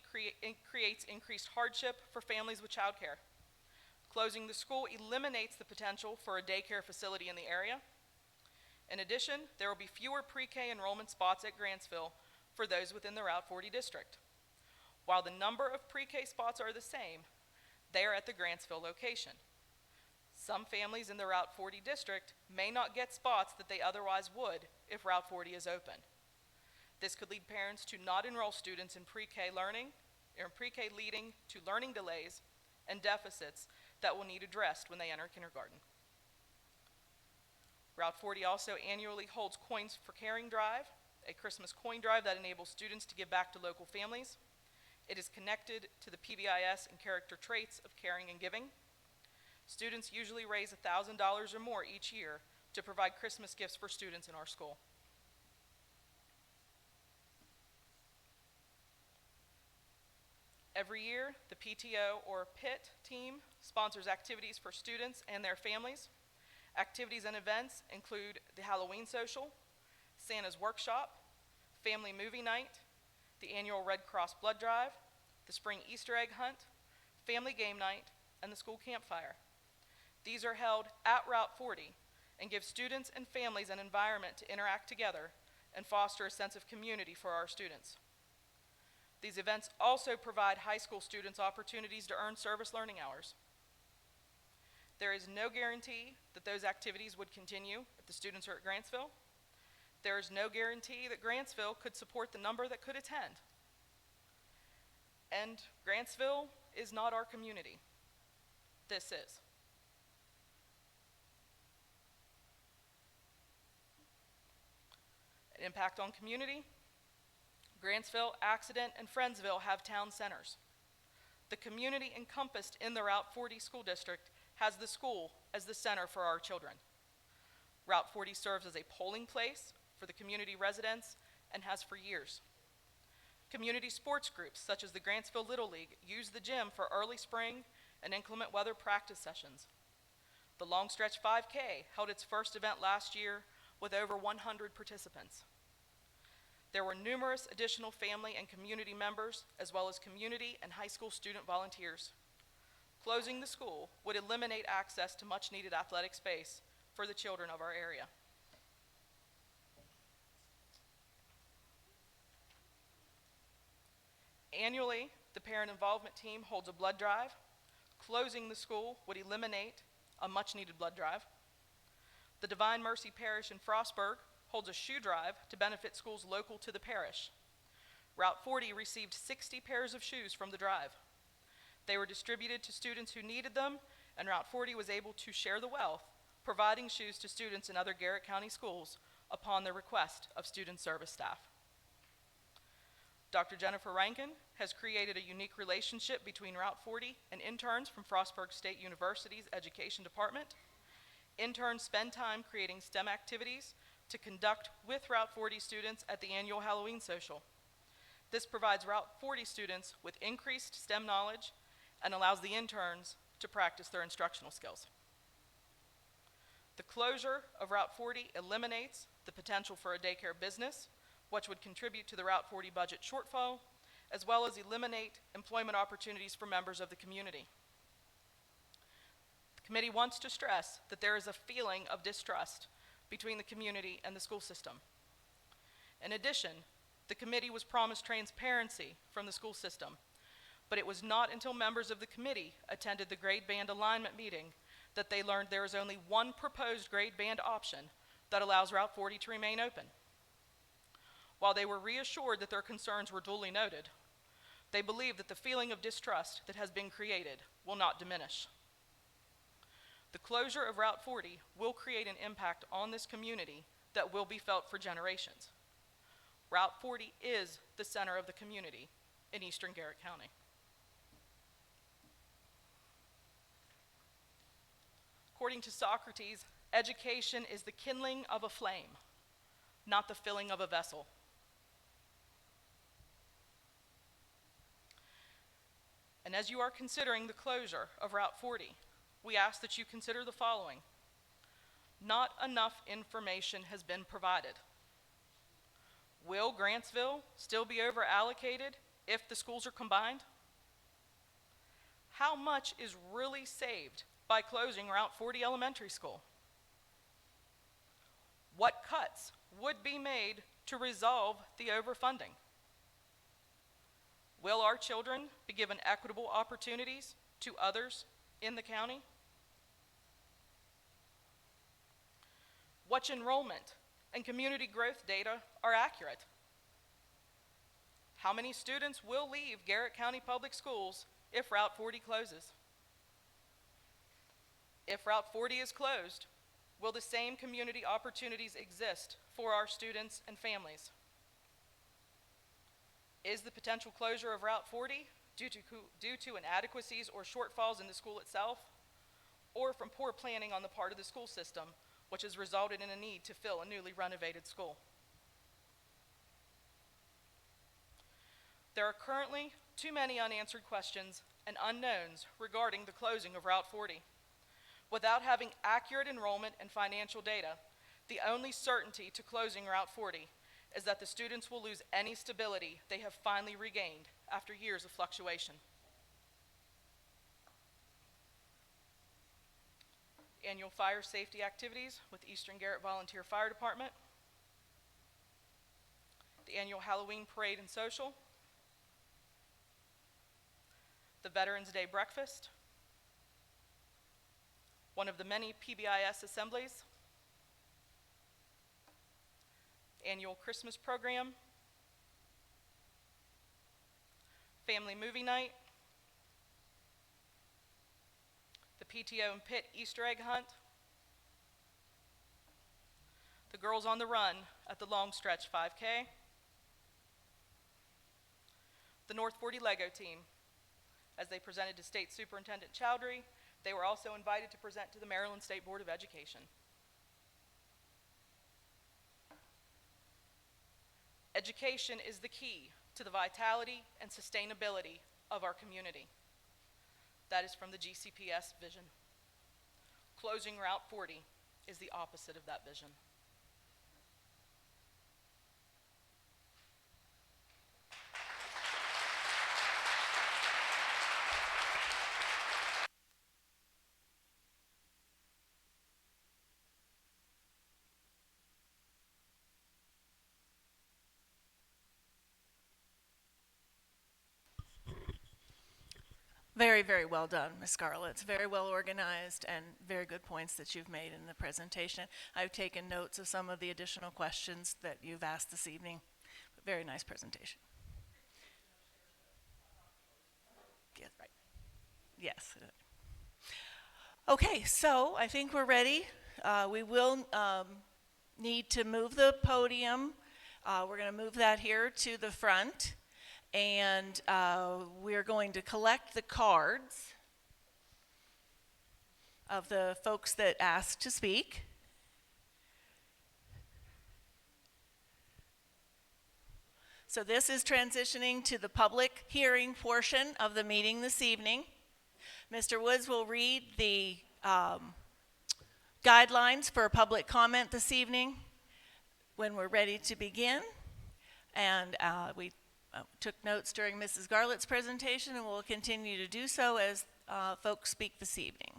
creates increased hardship for families with childcare. Closing the school eliminates the potential for a daycare facility in the area. In addition, there will be fewer pre-K enrollment spots at Grantsville for those within the Route 40 district. While the number of pre-K spots are the same, they are at the Grantsville location. Some families in the Route 40 district may not get spots that they otherwise would if Route 40 is open. This could lead parents to not enroll students in pre-K learning, or pre-K, leading to learning delays and deficits that will need addressed when they enter kindergarten. Route 40 also annually holds Coins for Caring Drive, a Christmas coin drive that enables students to give back to local families. It is connected to the PBIS and character traits of caring and giving. Students usually raise $1,000 or more each year to provide Christmas gifts for students in our school. Every year, the PTO or PIT team sponsors activities for students and their families. Activities and events include the Halloween Social, Santa's Workshop, Family Movie Night, the annual Red Cross Blood Drive, the Spring Easter Egg Hunt, Family Game Night, and the School Campfire. These are held at Route 40 and give students and families an environment to interact together and foster a sense of community for our students. These events also provide high school students opportunities to earn service learning hours. There is no guarantee that those activities would continue if the students are at Grantsville. There is no guarantee that Grantsville could support the number that could attend. And Grantsville is not our community. This is. An impact on community. Grantsville, Accident, and Friendsville have town centers. The community encompassed in the Route 40 school district has the school as the center for our children. Route 40 serves as a polling place for the community residents and has for years. Community sports groups such as the Grantsville Little League use the gym for early spring and inclement weather practice sessions. The Long Stretch 5K held its first event last year with over 100 participants. There were numerous additional family and community members, as well as community and high school student volunteers. Closing the school would eliminate access to much-needed athletic space for the children of our area. Annually, the parent involvement team holds a blood drive. Closing the school would eliminate a much-needed blood drive. The Divine Mercy Parish in Frostburg holds a shoe drive to benefit schools local to the parish. Route 40 received 60 pairs of shoes from the drive. They were distributed to students who needed them, and Route 40 was able to share the wealth, providing shoes to students in other Garrett County schools upon the request of student service staff. Dr. Jennifer Rankin has created a unique relationship between Route 40 and interns from Frostburg State University's Education Department. Interns spend time creating STEM activities to conduct with Route 40 students at the annual Halloween social. This provides Route 40 students with increased STEM knowledge and allows the interns to practice their instructional skills. The closure of Route 40 eliminates the potential for a daycare business, which would contribute to the Route 40 budget shortfall, as well as eliminate employment opportunities for members of the community. The committee wants to stress that there is a feeling of distrust between the community and the school system. In addition, the committee was promised transparency from the school system, but it was not until members of the committee attended the grade band alignment meeting that they learned there is only one proposed grade band option that allows Route 40 to remain open. While they were reassured that their concerns were duly noted, they believe that the feeling of distrust that has been created will not diminish. The closure of Route 40 will create an impact on this community that will be felt for generations. Route 40 is the center of the community in Eastern Garrett County. According to Socrates, education is the kindling of a flame, not the filling of a vessel. And as you are considering the closure of Route 40, we ask that you consider the following. Not enough information has been provided. Will Grantsville still be over allocated if the schools are combined? How much is really saved by closing Route 40 Elementary School? What cuts would be made to resolve the overfunding? Will our children be given equitable opportunities to others in the county? Which enrollment and community growth data are accurate? How many students will leave Garrett County Public Schools if Route 40 closes? If Route 40 is closed, will the same community opportunities exist for our students and families? Is the potential closure of Route 40 due to inadequacies or shortfalls in the school itself, or from poor planning on the part of the school system, which has resulted in a need to fill a newly renovated school? There are currently too many unanswered questions and unknowns regarding the closing of Route 40. Without having accurate enrollment and financial data, the only certainty to closing Route 40 is that the students will lose any stability they have finally regained after years of fluctuation. Annual fire safety activities with Eastern Garrett Volunteer Fire Department, the annual Halloween parade and social, the Veterans Day breakfast, one of the many PBIS assemblies, annual Christmas program, family movie night, the PTO and Pit Easter egg hunt, the Girls on the Run at the Long Stretch 5K, the North 40 Lego team, as they presented to State Superintendent Chowdhury. They were also invited to present to the Maryland State Board of Education. Education is the key to the vitality and sustainability of our community. That is from the GCPS vision. Closing Route 40 is the opposite of that vision. Very, very well done, Ms. Scarlett. It's very well organized and very good points that you've made in the presentation. I've taken notes of some of the additional questions that you've asked this evening. Very nice presentation. Yes, right. Yes. Okay, so I think we're ready. We will need to move the podium. We're going to move that here to the front. And we're going to collect the cards of the folks that asked to speak. So this is transitioning to the public hearing portion of the meeting this evening. Mr. Woods will read the guidelines for public comment this evening when we're ready to begin. And we took notes during Mrs. Garlett's presentation and will continue to do so as folks speak this evening.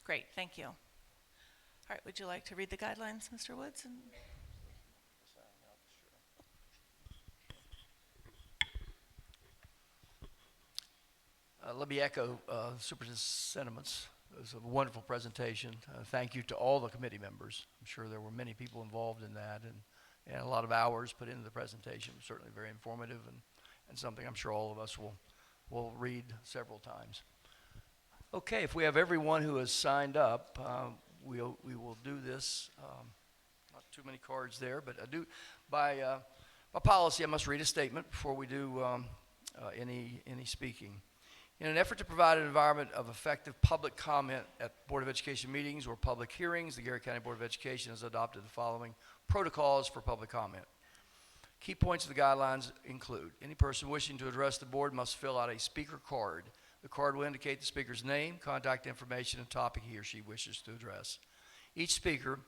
Great, thank you. All right, would you like to read the guidelines, Mr. Woods? Let me echo Superintendent's sentiments. It was a wonderful presentation. Thank you to all the committee members. I'm sure there were many people involved in that and a lot of hours put into the presentation. It was certainly very informative and something I'm sure all of us will read several times. Okay, if we have everyone who has signed up, we will do this. Not too many cards there, but I do by policy I must read a statement before we do any speaking. In an effort to provide an environment of effective public comment at Board of Education meetings or public hearings, the Garrett County Board of Education has adopted the following protocols for public comment. Key points of the guidelines include: any person wishing to address the board must fill out a speaker card. The card will indicate the speaker's name, contact information, and topic he or she wishes to address. Each speaker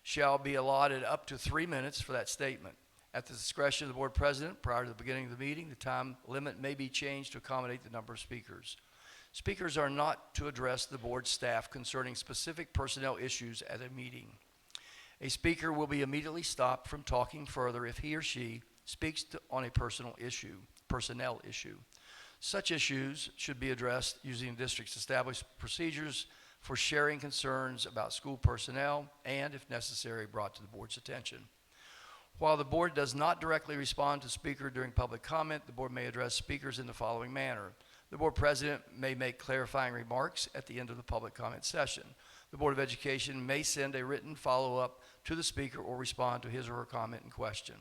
shall be allotted up to 3 minutes for that statement. At the discretion of the board president, prior to the beginning of the meeting, the time limit may be changed to accommodate the number of speakers. Speakers are not to address the board staff concerning specific personnel issues at a meeting. A speaker will be immediately stopped from talking further if he or she speaks on a personnel issue. Such issues should be addressed using the district's established procedures for sharing concerns about school personnel and, if necessary, brought to the board's attention. While the board does not directly respond to speaker during public comment, the board may address speakers in the following manner. The board president may make clarifying remarks at the end of the public comment session. The Board of Education may send a written follow-up to the speaker or respond to his or her comment in question.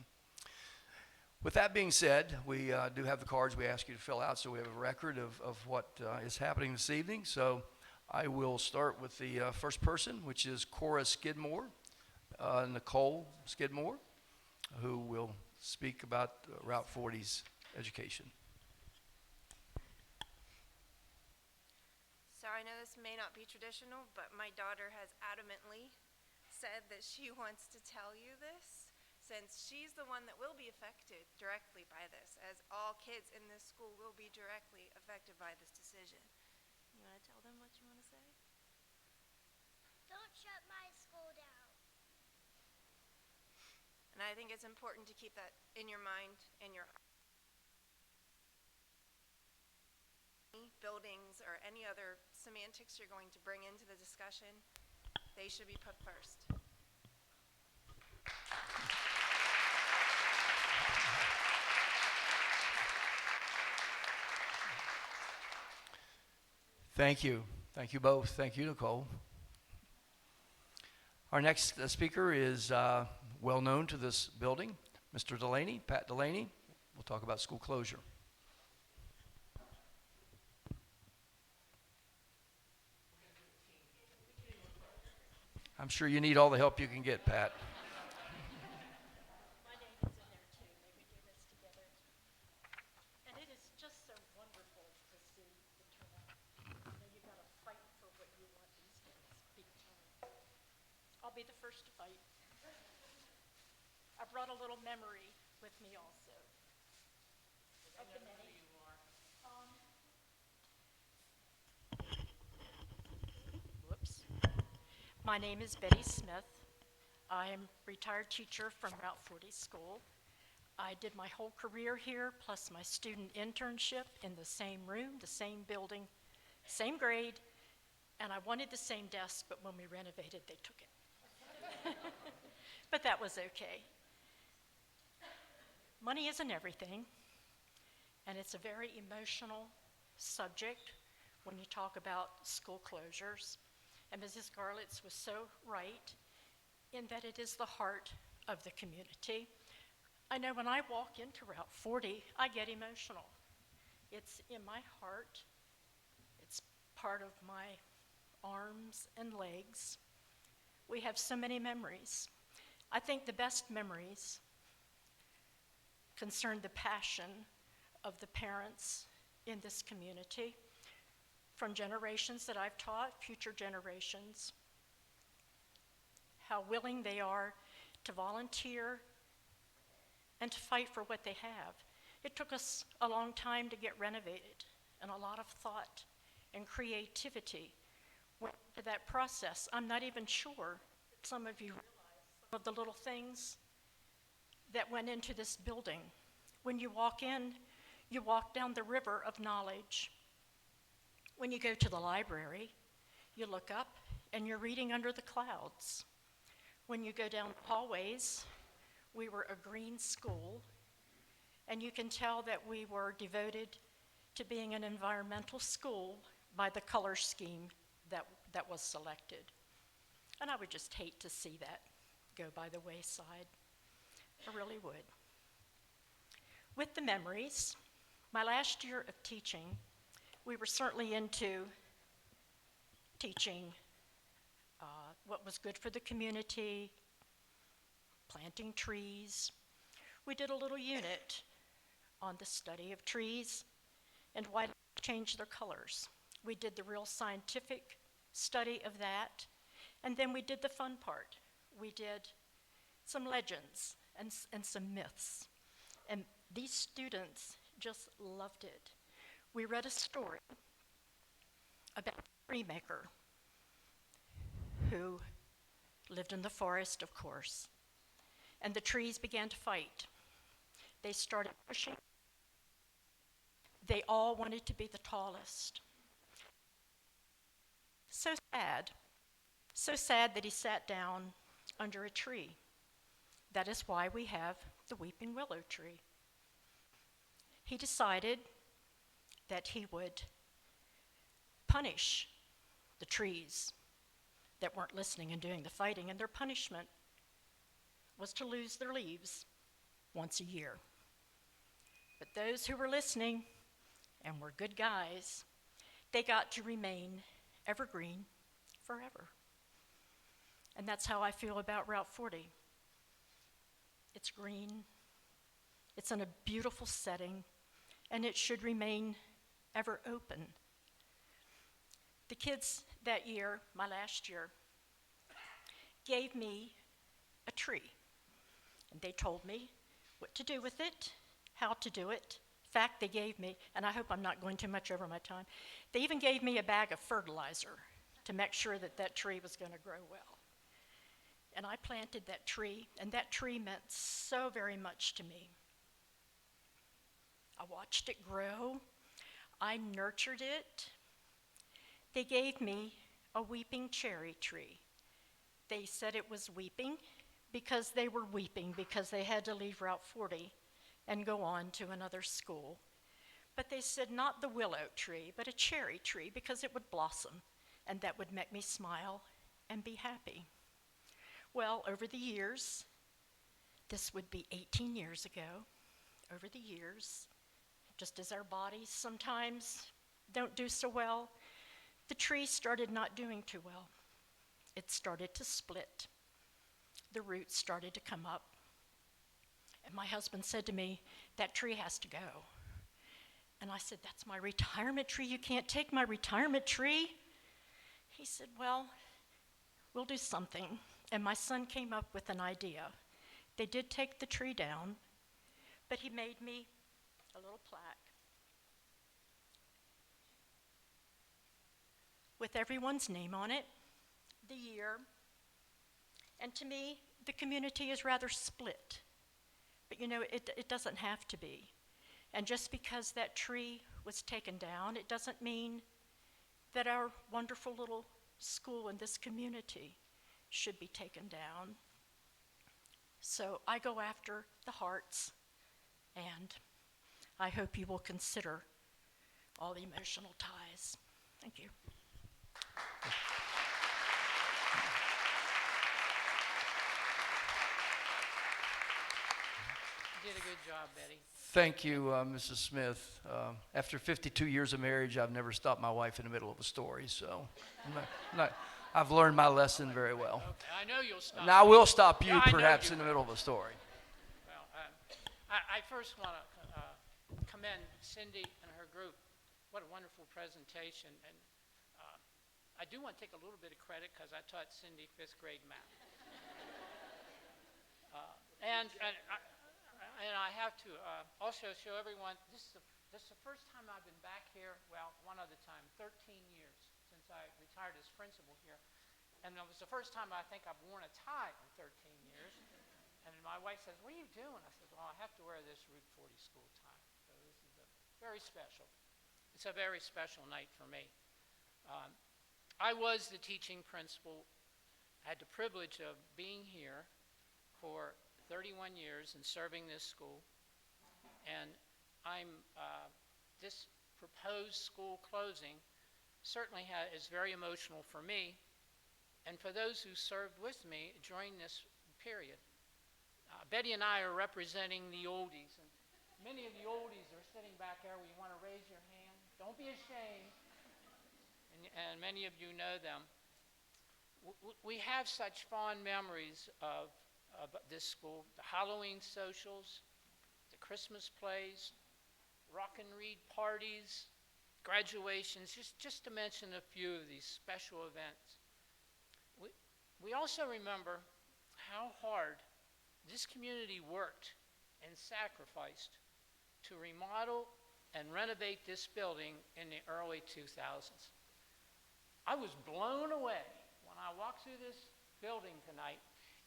With that being said, we do have the cards we ask you to fill out, so we have a record of what is happening this evening. So I will start with the first person, which is Cora Skidmore, Nicole Skidmore, who will speak about Route 40's education. So I know this may not be traditional, but my daughter has adamantly said that she wants to tell you this, since she's the one that will be affected directly by this, as all kids in this school will be directly affected by this decision. You want to tell them what you want to say? Don't shut my school down. And I think it's important to keep that in your mind and your buildings or any other semantics you're going to bring into the discussion. They should be put first. Thank you. Thank you both. Thank you, Nicole. Our next speaker is well known to this building, Mr. Delaney, Pat Delaney. We'll talk about school closure. I'm sure you need all the help you can get, Pat. My name is in there too. May we do this together? And it is just so wonderful to see the turnout. You know, you got to fight for what you want these days, big time. I'll be the first to fight. I brought a little memory with me also. Of the many. Whoops. My name is Betty Smith. I am a retired teacher from Route 40 School. I did my whole career here, plus my student internship in the same room, the same building, same grade, and I wanted the same desk, but when we renovated, they took it. But that was okay. Money isn't everything, and it's a very emotional subject when you talk about school closures. And Mrs. Garlitz was so right in that it is the heart of the community. I know when I walk into Route 40, I get emotional. It's in my heart. It's part of my arms and legs. We have so many memories. I think the best memories concern the passion of the parents in this community, from generations that I've taught, future generations, how willing they are to volunteer and to fight for what they have. It took us a long time to get renovated, and a lot of thought and creativity went into that process. I'm not even sure some of you realize some of the little things that went into this building. When you walk in, you walk down the river of knowledge. When you go to the library, you look up and you're reading under the clouds. When you go down the hallways, we were a green school, and you can tell that we were devoted to being an environmental school by the color scheme that was selected. And I would just hate to see that go by the wayside. I really would. With the memories, my last year of teaching, we were certainly into teaching what was good for the community, planting trees. We did a little unit on the study of trees and why they change their colors. We did the real scientific study of that, and then we did the fun part. We did some legends and some myths, and these students just loved it. We read a story about a tree maker who lived in the forest, of course, and the trees began to fight. They started pushing. They all wanted to be the tallest. So sad that he sat down under a tree. That is why we have the weeping willow tree. He decided that he would punish the trees that weren't listening and doing the fighting, and their punishment was to lose their leaves once a year. But those who were listening and were good guys, they got to remain evergreen forever. And that's how I feel about Route 40. It's green, it's in a beautiful setting, and it should remain ever open. The kids that year, my last year, gave me a tree. And they told me what to do with it, how to do it. In fact, they gave me, and I hope I'm not going too much over my time, they even gave me a bag of fertilizer to make sure that that tree was going to grow well. And I planted that tree, and that tree meant so very much to me. I watched it grow. I nurtured it. They gave me a weeping cherry tree. They said it was weeping because they were weeping because they had to leave Route 40 and go on to another school. But they said not the willow tree, but a cherry tree because it would blossom, and that would make me smile and be happy. Well, over the years, this would be 18 years ago, over the years, just as our bodies sometimes don't do so well, the tree started not doing too well. It started to split. The roots started to come up. And my husband said to me, that tree has to go. And I said, that's my retirement tree. You can't take my retirement tree. He said, well, we'll do something. And my son came up with an idea. They did take the tree down, but he made me a little plaque with everyone's name on it, the year, and to me, the community is rather split. But you know, it doesn't have to be. And just because that tree was taken down, it doesn't mean that our wonderful little school in this community should be taken down. So I go after the hearts, and I hope you will consider all the emotional ties. Thank you. You did a good job, Betty. Thank you, Mrs. Smith. After 52 years of marriage, I've never stopped my wife in the middle of a story, so I've learned my lesson very well. Okay, I know you'll stop. Now, I will stop you Yeah, I know perhaps you in the will. middle of a story. Well, I first want to commend Cindy and her group. What a wonderful presentation. And I do want to take a little bit of credit because I taught Cindy 5th grade math. And I have to also show everyone, this is the first time I've been back here, well, one other time, 13 years since I retired as principal here. And it was the first time I think I've worn a tie in 13 years. And my wife says, "What are you doing?" I said, "Well, I have to wear this Route 40 school tie." So this is very special. It's a very special night for me. I was the teaching principal. I had the privilege of being here for 31 years and serving this school. And this proposed school closing certainly is very emotional for me and for those who served with me during this period. Betty and I are representing the oldies, and many of the oldies are sitting back there. You want to raise your hand? Don't be ashamed. And many of you know them. We have such fond memories of this school, the Halloween socials, the Christmas plays, rock and read parties, graduations, just to mention a few of these special events. We also remember how hard this community worked and sacrificed to remodel and renovate this building in the early 2000s. I was blown away when I walked through this building tonight.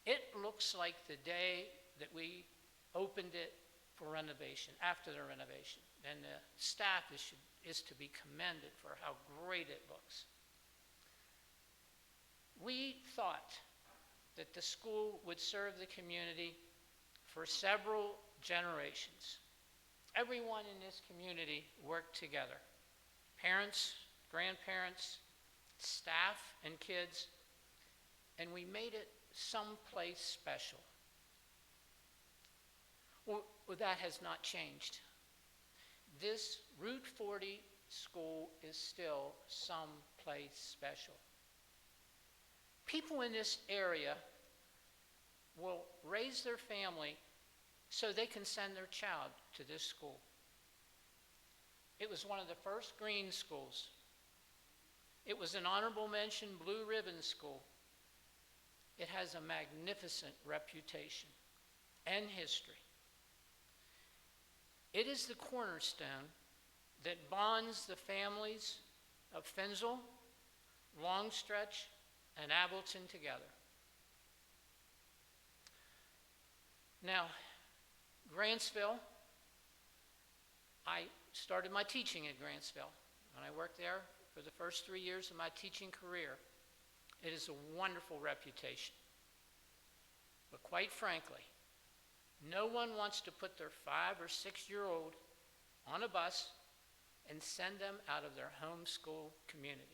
It looks like the day that we opened it for renovation, after the renovation. And the staff is to be commended for how great it looks. We thought that the school would serve the community for several generations. Everyone in this community worked together. Parents, grandparents, staff, and kids, and we made it someplace special. Well, that has not changed. This Route 40 school is still someplace special. People in this area will raise their family so they can send their child to this school. It was one of the first green schools. It was an honorable mention blue ribbon school. It has a magnificent reputation and history. It is the cornerstone that bonds the families of Finsel, Longstretch, and Appleton together. Now, Grantsville, I started my teaching at Grantsville. When I worked there for the first 3 years of my teaching career, it is a wonderful reputation. But quite frankly, no one wants to put their 5 or 6-year-old on a bus and send them out of their home school community.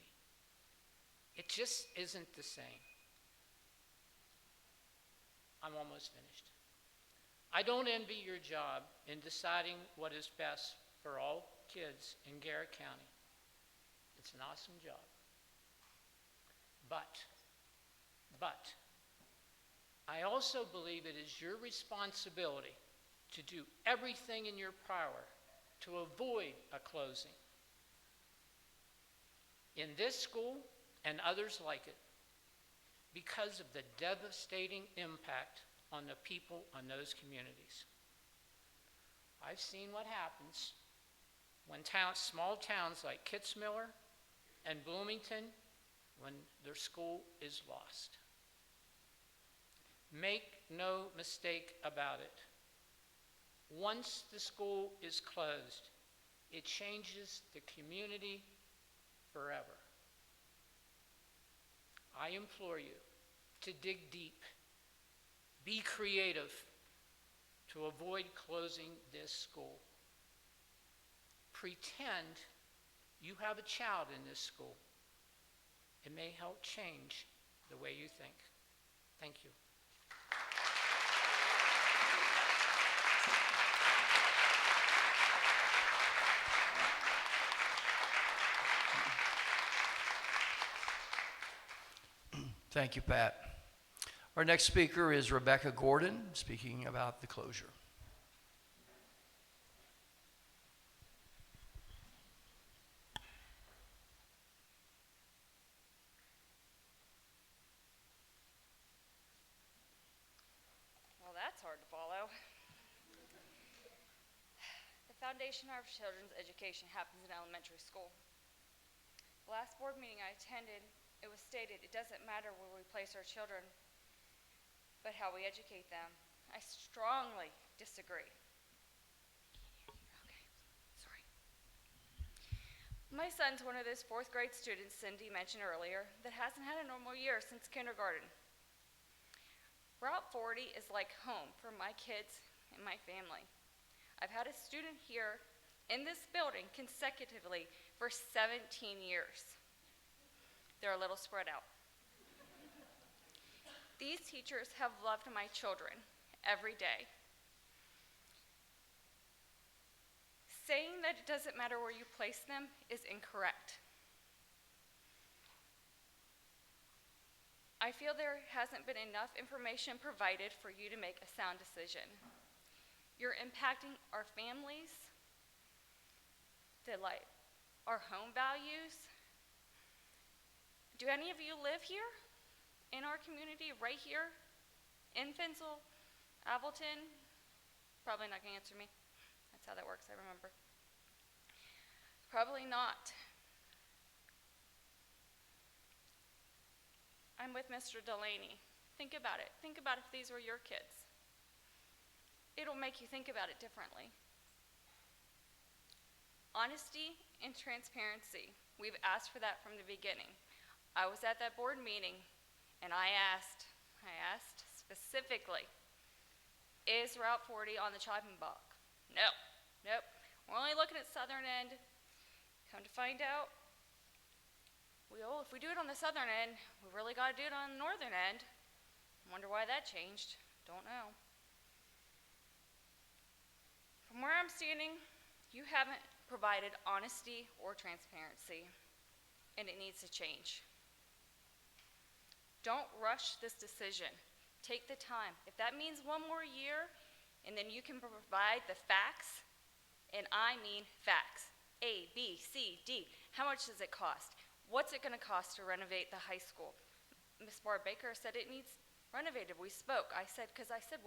It just isn't the same. I'm almost finished. I don't envy your job in deciding what is best for all kids in Garrett County. It's an awesome job. But I also believe it is your responsibility to do everything in your power to avoid a closing. In this school and others like it, because of the devastating impact on the people on those communities. I've seen what happens when small towns like Kitzmiller and Bloomington, when their school is lost. Make no mistake about it. Once the school is closed, it changes the community forever. I implore you to dig deep, be creative to avoid closing this school. Pretend you have a child in this school. It may help change the way you think. Thank you. Thank you, Pat. Our next speaker is Rebecca Gordon, speaking about the closure. Well, that's hard to follow. The foundation of our children's education happens in elementary school. The last board meeting I attended, it was stated it doesn't matter where we place our children, but how we educate them. I strongly disagree. Okay, sorry. My son's one of those fourth grade students Cindy mentioned earlier that hasn't had a normal year since kindergarten. Route 40 is like home for my kids and my family. I've had a student here in this building consecutively for 17 years. They're a little spread out. These teachers have loved my children every day. Saying that it doesn't matter where you place them is incorrect. I feel there hasn't been enough information provided for you to make a sound decision. You're impacting our families, our home values. Do any of you live here in our community, right here in Finsel, Appleton? Probably not gonna answer me. That's how that works, I remember. Probably not. I'm with Mr. Delaney. Think about it. Think about if these were your kids. It'll make you think about it differently. Honesty and transparency. We've asked for that from the beginning. I was at that board meeting and I asked specifically, is Route 40 on the chopping block? No, nope. We're only looking at southern end. Come to find out, well, if we do it on the southern end, we really got to do it on the northern end. Wonder why that changed. Don't know. From where I'm standing, you haven't provided honesty or transparency, and it needs to change. Don't rush this decision. Take the time. If that means one more year, and then you can provide the facts, and I mean facts, A, B, C, D. How much does it cost? What's it gonna cost to renovate the high school? Ms. Barb Baker said it needs renovated. We spoke. I said,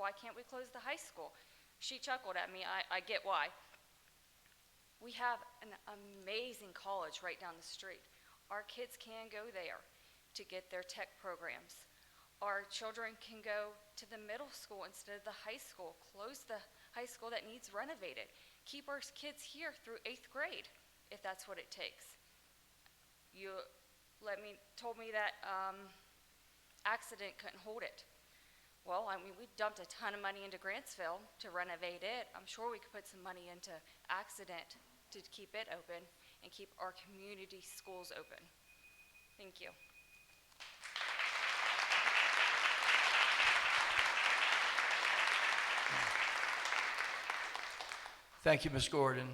why can't we close the high school? She chuckled at me. I get why. We have an amazing college right down the street. Our kids can go there to get their tech programs. Our children can go to the middle school instead of the high school. Close the high school that needs renovated. Keep our kids here through 8th grade, if that's what it takes. You told me that accident couldn't hold it. Well, I mean, we dumped a ton of money into Grantsville to renovate it. I'm sure we could put some money into accident to keep it open and keep our community schools open. Thank you. Thank you, Ms. Gordon.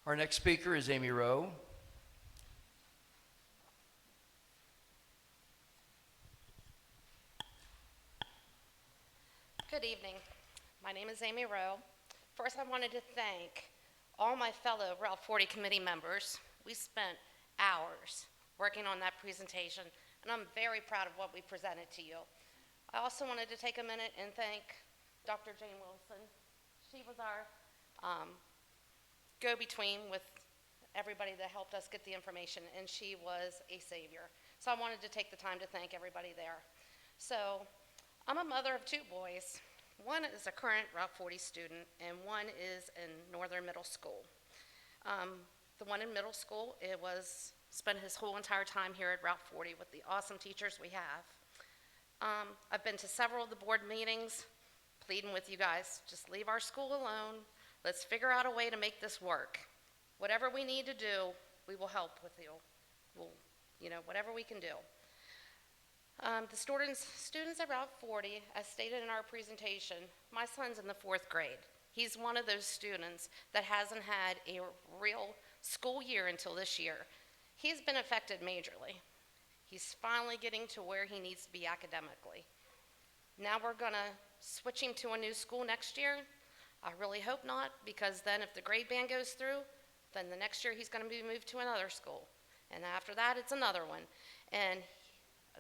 Our next speaker is Amy Rowe. Good evening. My name is Amy Rowe. First, I wanted to thank all my fellow Route 40 committee members. We spent hours working on that presentation, and I'm very proud of what we presented to you. I also wanted to take a minute and thank Dr. Jane Wilson. She was our go-between with everybody that helped us get the information, and she was a savior. So I wanted to take the time to thank everybody there. So I'm a mother of two boys. One is a current Route 40 student, and one is in Northern Middle School. The one in middle school, spent his whole entire time here at Route 40 with the awesome teachers we have. I've been to several of the board meetings, pleading with you guys, just leave our school alone. Let's figure out a way to make this work. Whatever we need to do, we will help with you. Whatever we can do. The students at Route 40, as stated in our presentation, my son's in the 4th grade. He's one of those students that hasn't had a real school year until this year. He's been affected majorly. He's finally getting to where he needs to be academically. Now we're gonna switch him to a new school next year. I really hope not, because then if the grade band goes through, then the next year he's gonna be moved to another school. And after that, it's another one. And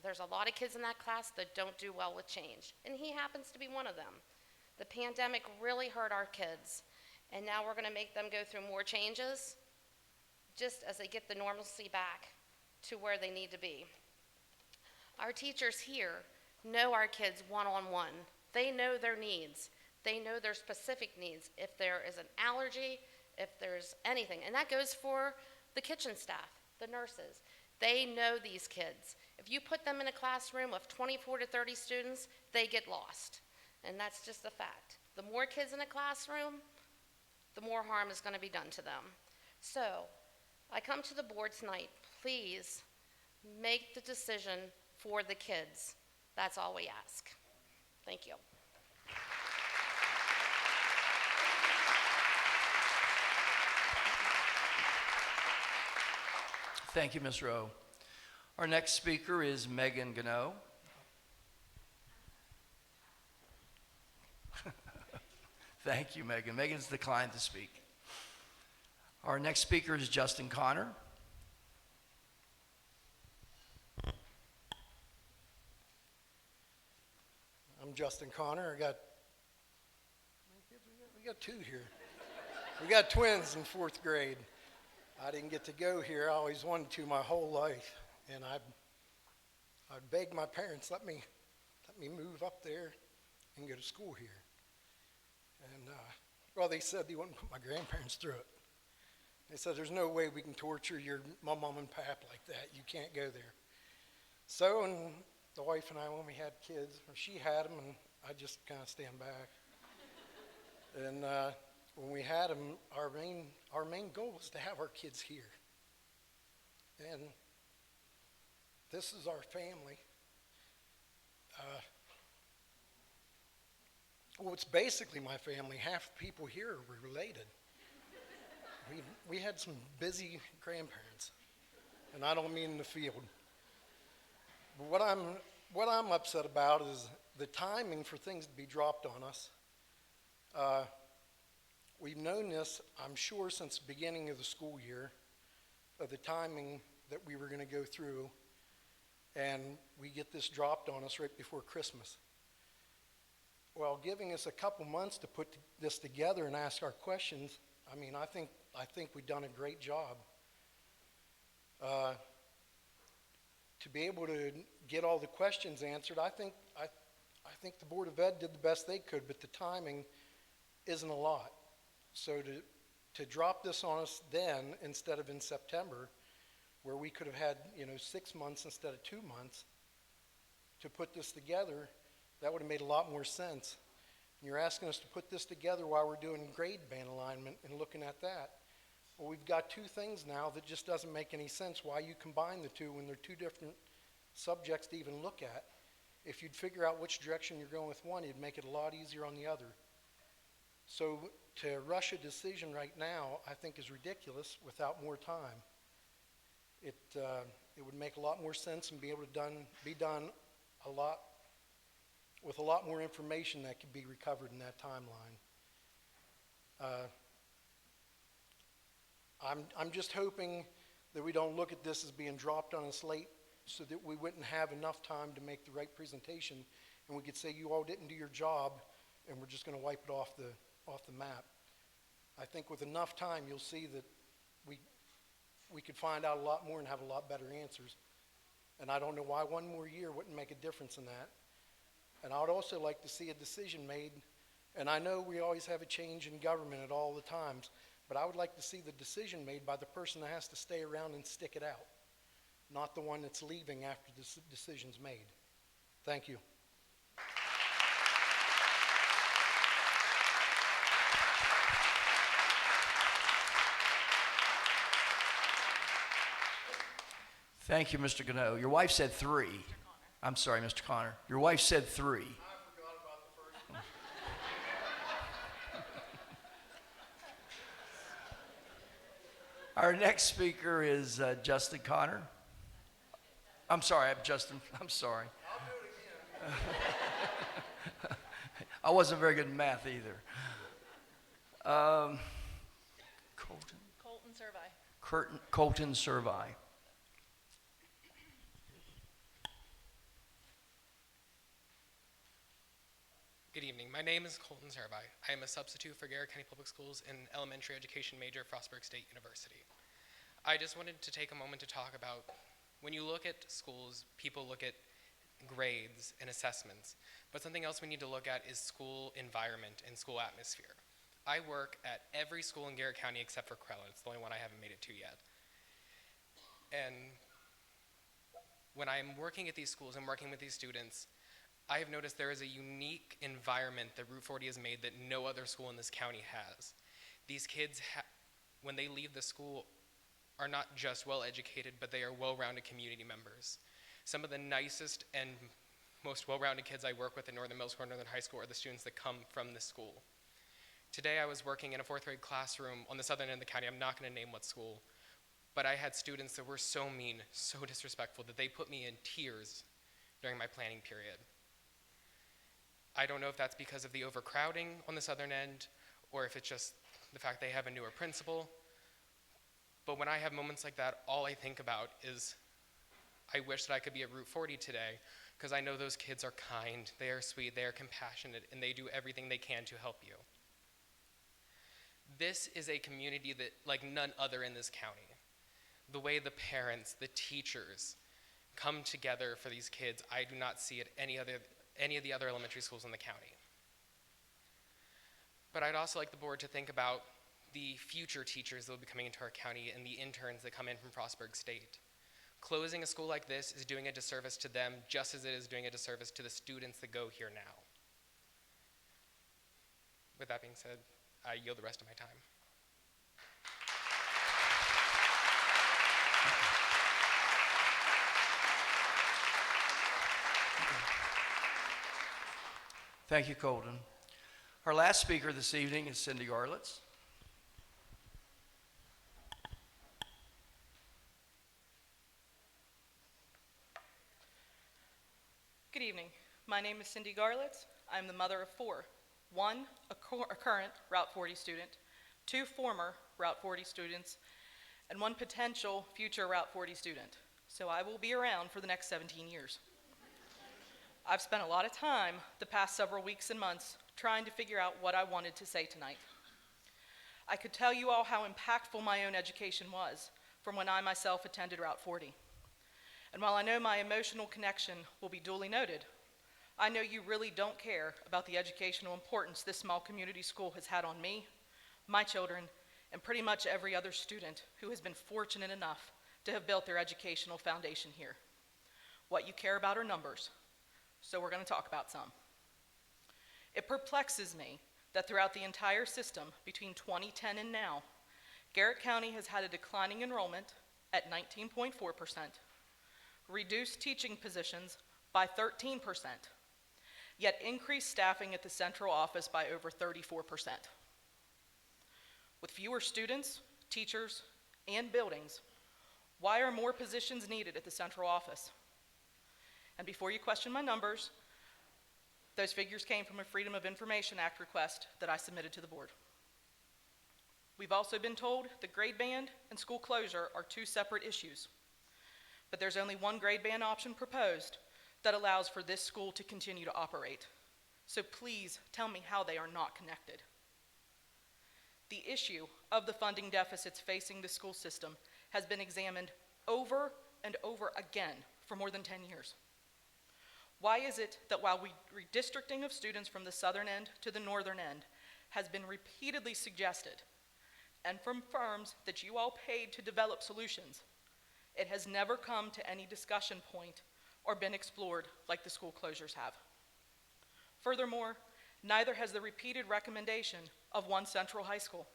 there's a lot of kids in that class that don't do well with change. And he happens to be one of them. The pandemic really hurt our kids. And now we're gonna make them go through more changes just as they get the normalcy back to where they need to be. Our teachers here know our kids one-on-one. They know their needs. They know their specific needs. If there is an allergy, if there's anything, and that goes for the kitchen staff, the nurses. They know these kids. If you put them in a classroom of 24 to 30 students, they get lost. And that's just a fact. The more kids in a classroom, the more harm is going to be done to them. So, I come to the board tonight, please make the decision for the kids. That's all we ask. Thank you. Thank you, Ms. Rowe. Our next speaker is Megan Gano. Thank you, Megan. Megan's declined to speak. Our next speaker is Justin Connor. I'm Justin Connor. We got two here. We got twins in 4th grade. I didn't get to go here. I always wanted to my whole life, and I'd beg my parents, let me move up there and go to school here. And they said they wouldn't put my grandparents through it. They said, there's no way we can torture my mom and pap like that. You can't go there. So, and the wife and I, when we had kids, she had them, and I just kind of stand back. And when we had them, our main goal was to have our kids here. And this is our family. Well, it's basically my family. Half the people here are related. We had some busy grandparents, and I don't mean in the field. But what I'm upset about is the timing for things to be dropped on us. We've known this, I'm sure, since the beginning of the school year, of the timing that we were going to go through, and we get this dropped on us right before Christmas. Well, giving us a couple months to put this together and ask our questions, I think we've done a great job. To be able to get all the questions answered, I think the Board of Ed did the best they could, but the timing isn't a lot. So to drop this on us then instead of in September, where we could have had 6 months instead of 2 months to put this together, that would have made a lot more sense. And you're asking us to put this together while we're doing grade band alignment and looking at that. Well, we've got two things now that just doesn't make any sense why you combine the two when they're two different subjects to even look at. If you'd figure out which direction you're going with one, it'd make it a lot easier on the other. So to rush a decision right now, I think is ridiculous without more time. It would make a lot more sense and be able to be done with a lot more information that could be recovered in that timeline. I'm just hoping that we don't look at this as being dropped on us late so that we wouldn't have enough time to make the right presentation and we could say you all didn't do your job, and we're just going to wipe it off the map. I think with enough time, you'll see that we could find out a lot more and have a lot better answers. And I don't know why one more year wouldn't make a difference in that. And I would also like to see a decision made, and I know we always have a change in government at all the times, but I would like to see the decision made by the person that has to stay around and stick it out, not the one that's leaving after the decision's made. Thank you. Thank you, Mr. Gano. Your wife said 3. I'm sorry, Mr. Connor. Your wife said 3. I forgot about the first one. Our next speaker is Justin Connor. I'm sorry, I'm sorry. I'll do it again. I wasn't very good in math either. Colton Survey. Colton Survey. Good evening. My name is Colton Servi. I am a substitute for Garrett County Public Schools and elementary education major at Frostburg State University. I just wanted to take a moment to talk about, when you look at schools, people look at grades and assessments, but something else we need to look at is school environment and school atmosphere. I work at every school in Garrett County except for Crella. It's the only one I haven't made it to yet. And when I'm working at these schools and working with these students, I have noticed there is a unique environment that Route 40 has made that no other school in this county has. These kids, when they leave the school, are not just well-educated, but they are well-rounded community members. Some of the nicest and most well-rounded kids I work with at Northern Middle School and Northern High School are the students that come from this school. Today I was working in a 4th grade classroom on the southern end of the county. I'm not going to name what school, but I had students that were so mean, so disrespectful, that they put me in tears during my planning period. I don't know if that's because of the overcrowding on the southern end, or if it's just the fact they have a newer principal. But when I have moments like that, all I think about is I wish that I could be at Route 40 today, because I know those kids are kind, they are sweet, they are compassionate, and they do everything they can to help you. This is a community that, like none other in this county. The way the parents, the teachers come together for these kids, I do not see at any of the other elementary schools in the county. But I'd also like the board to think about the future teachers that will be coming into our county and the interns that come in from Frostburg State. Closing a school like this is doing a disservice to them just as it is doing a disservice to the students that go here now. With that being said, I yield the rest of my time. Thank you, Colton. Our last speaker this evening is Cindy Garlitz. Good evening. My name is Cindy Garlitz. I'm the mother of 4. 1, a current Route 40 student, 2 former Route 40 students, and 1 potential future Route 40 student. So I will be around for the next 17 years. I've spent a lot of time the past several weeks and months trying to figure out what I wanted to say tonight. I could tell you all how impactful my own education was from when I myself attended Route 40. And while I know my emotional connection will be duly noted, I know you really don't care about the educational importance this small community school has had on me, my children, and pretty much every other student who has been fortunate enough to have built their educational foundation here. What you care about are numbers, so we're going to talk about some. It perplexes me that throughout the entire system between 2010 and now, Garrett County has had a declining enrollment at 19.4%, reduced teaching positions by 13%, yet increased staffing at the central office by over 34%. With fewer students, teachers, and buildings, why are more positions needed at the central office? And before you question my numbers, those figures came from a Freedom of Information Act request that I submitted to the board. We've also been told that grade band and school closure are 2 separate issues, but there's only one grade band option proposed that allows for this school to continue to operate. So please tell me how they are not connected. The issue of the funding deficits facing the school system has been examined over and over again for more than 10 years. Why is it that while redistricting of students from the southern end to the northern end has been repeatedly suggested, and from firms that you all paid to develop solutions, it has never come to any discussion point or been explored like the school closures have? Furthermore, neither has the repeated recommendation of one central high school.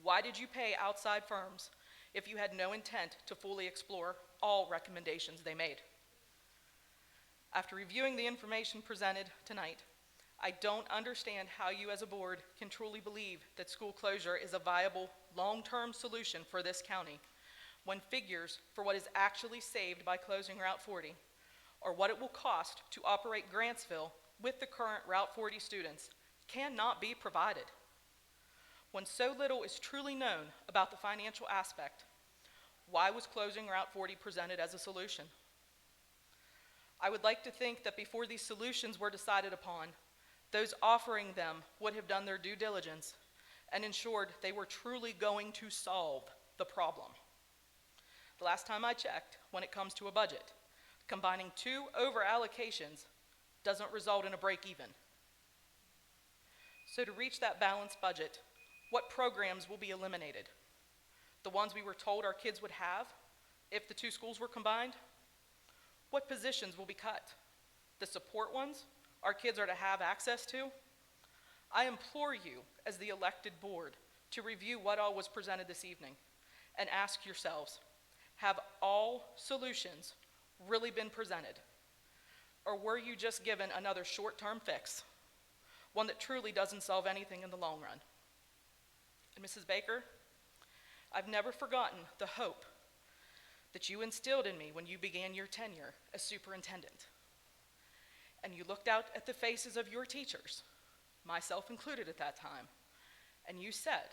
Why did you pay outside firms if you had no intent to fully explore all recommendations they made? After reviewing the information presented tonight, I don't understand how you as a board can truly believe that school closure is a viable long-term solution for this county when figures for what is actually saved by closing Route 40 or what it will cost to operate Grantsville with the current Route 40 students cannot be provided. When so little is truly known about the financial aspect, why was closing Route 40 presented as a solution? I would like to think that before these solutions were decided upon, those offering them would have done their due diligence and ensured they were truly going to solve the problem. The last time I checked, when it comes to a budget, combining two over-allocations doesn't result in a break-even. So to reach that balanced budget, what programs will be eliminated? The ones we were told our kids would have if the two schools were combined? What positions will be cut? The support ones our kids are to have access to? I implore you as the elected board to review what all was presented this evening and ask yourselves, have all solutions really been presented? Or were you just given another short-term fix, one that truly doesn't solve anything in the long run? And Mrs. Baker, I've never forgotten the hope that you instilled in me when you began your tenure as superintendent. And you looked out at the faces of your teachers, myself included at that time, and you said,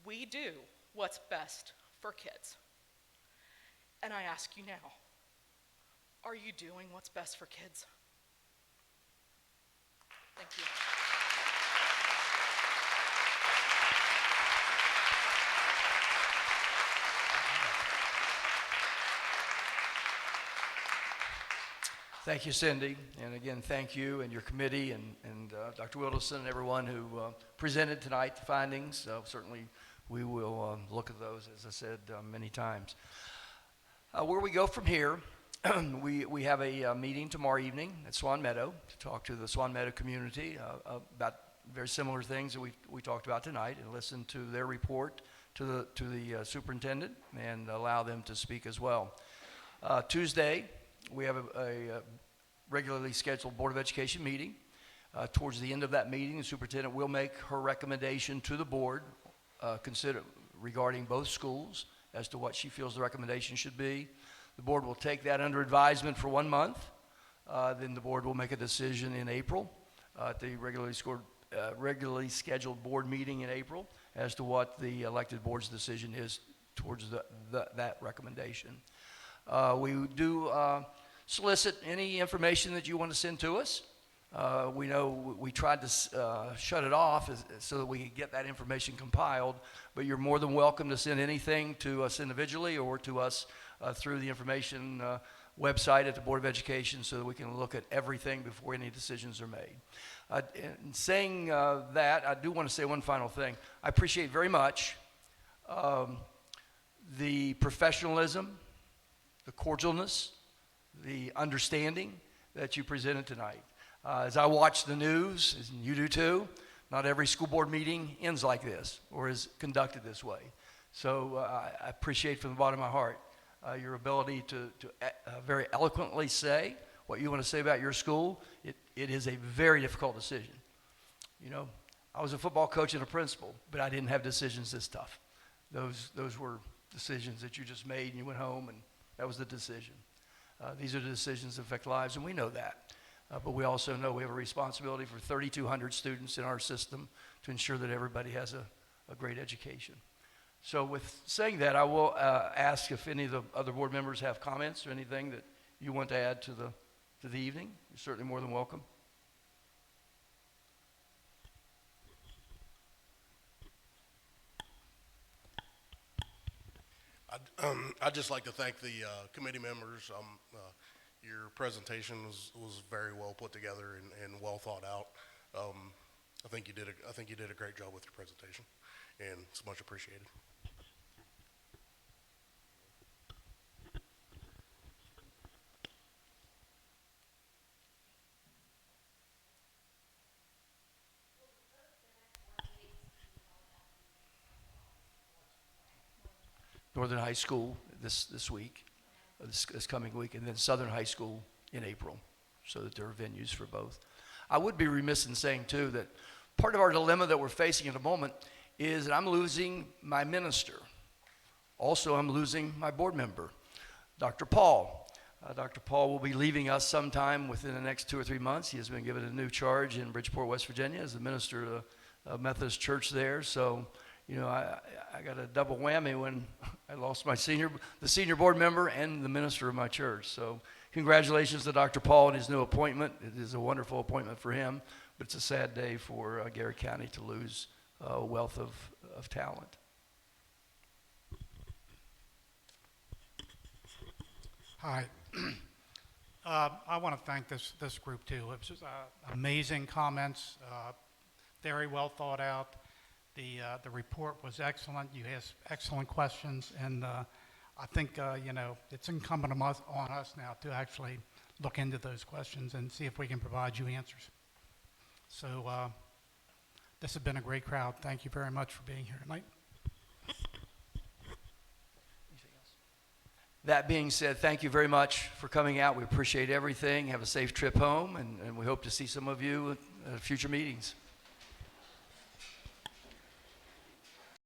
we do what's best for kids. And I ask you now, are you doing what's best for kids? Thank you. Thank you, Cindy. And again, thank you and your committee and Dr. Wilderson and everyone who presented tonight the findings. Certainly, we will look at those, as I said many times. Where we go from here, we have a meeting tomorrow evening at Swan Meadow to talk to the Swan Meadow community about very similar things that we talked about tonight, and listen to their report to the superintendent and allow them to speak as well. Tuesday, we have a regularly scheduled Board of Education meeting. Towards the end of that meeting, the superintendent will make her recommendation to the board regarding both schools as to what she feels the recommendation should be. The board will take that under advisement for 1 month. Then the board will make a decision in April at the regularly scheduled board meeting in April as to what the elected board's decision is towards that recommendation. We do solicit any information that you want to send to us. We know we tried to shut it off so that we could get that information compiled, but you're more than welcome to send anything to us individually or to us through the information website at the Board of Education so that we can look at everything before any decisions are made. In saying that, I do want to say one final thing. I appreciate very much the professionalism, the cordialness, the understanding that you presented tonight. As I watch the news, and you do too, not every school board meeting ends like this or is conducted this way. So I appreciate from the bottom of my heart your ability to very eloquently say what you want to say about your school. It is a very difficult decision. You know, I was a football coach and a principal, but I didn't have decisions this tough. Those were decisions that you just made and you went home and that was the decision. These are the decisions that affect lives, and we know that. But we also know we have a responsibility for 3,200 students in our system to ensure that everybody has a great education. So with saying that, I will ask if any of the other board members have comments or anything that you want to add to the evening, you're certainly more than welcome. I'd just like to thank the committee members. Your presentation was very well put together and well thought out. I think you did a great job with your presentation, and it's much appreciated. Northern High School this week, this coming week, and then Southern High School in April, so that there are venues for both. I would be remiss in saying, too, that part of our dilemma that we're facing at the moment is that I'm losing my minister. Also, I'm losing my board member, Dr. Paul. Dr. Paul will be leaving us sometime within the next 2 or 3 months. He has been given a new charge in Bridgeport, West Virginia, as the minister of the Methodist Church there. So, you know, I got a double whammy when I lost the senior board member and the minister of my church. So congratulations to Dr. Paul and his new appointment. It is a wonderful appointment for him, but it's a sad day for Garrett County to lose a wealth of talent. Hi. I want to thank this group too. It was just, amazing comments, very well thought out. The report was excellent. You asked excellent questions, and I think you know, it's incumbent on us now to actually look into those questions and see if we can provide you answers. So this has been a great crowd. Thank you very much for being here tonight. That being said, thank you very much for coming out. We appreciate everything. Have a safe trip home, and we hope to see some of you at future meetings.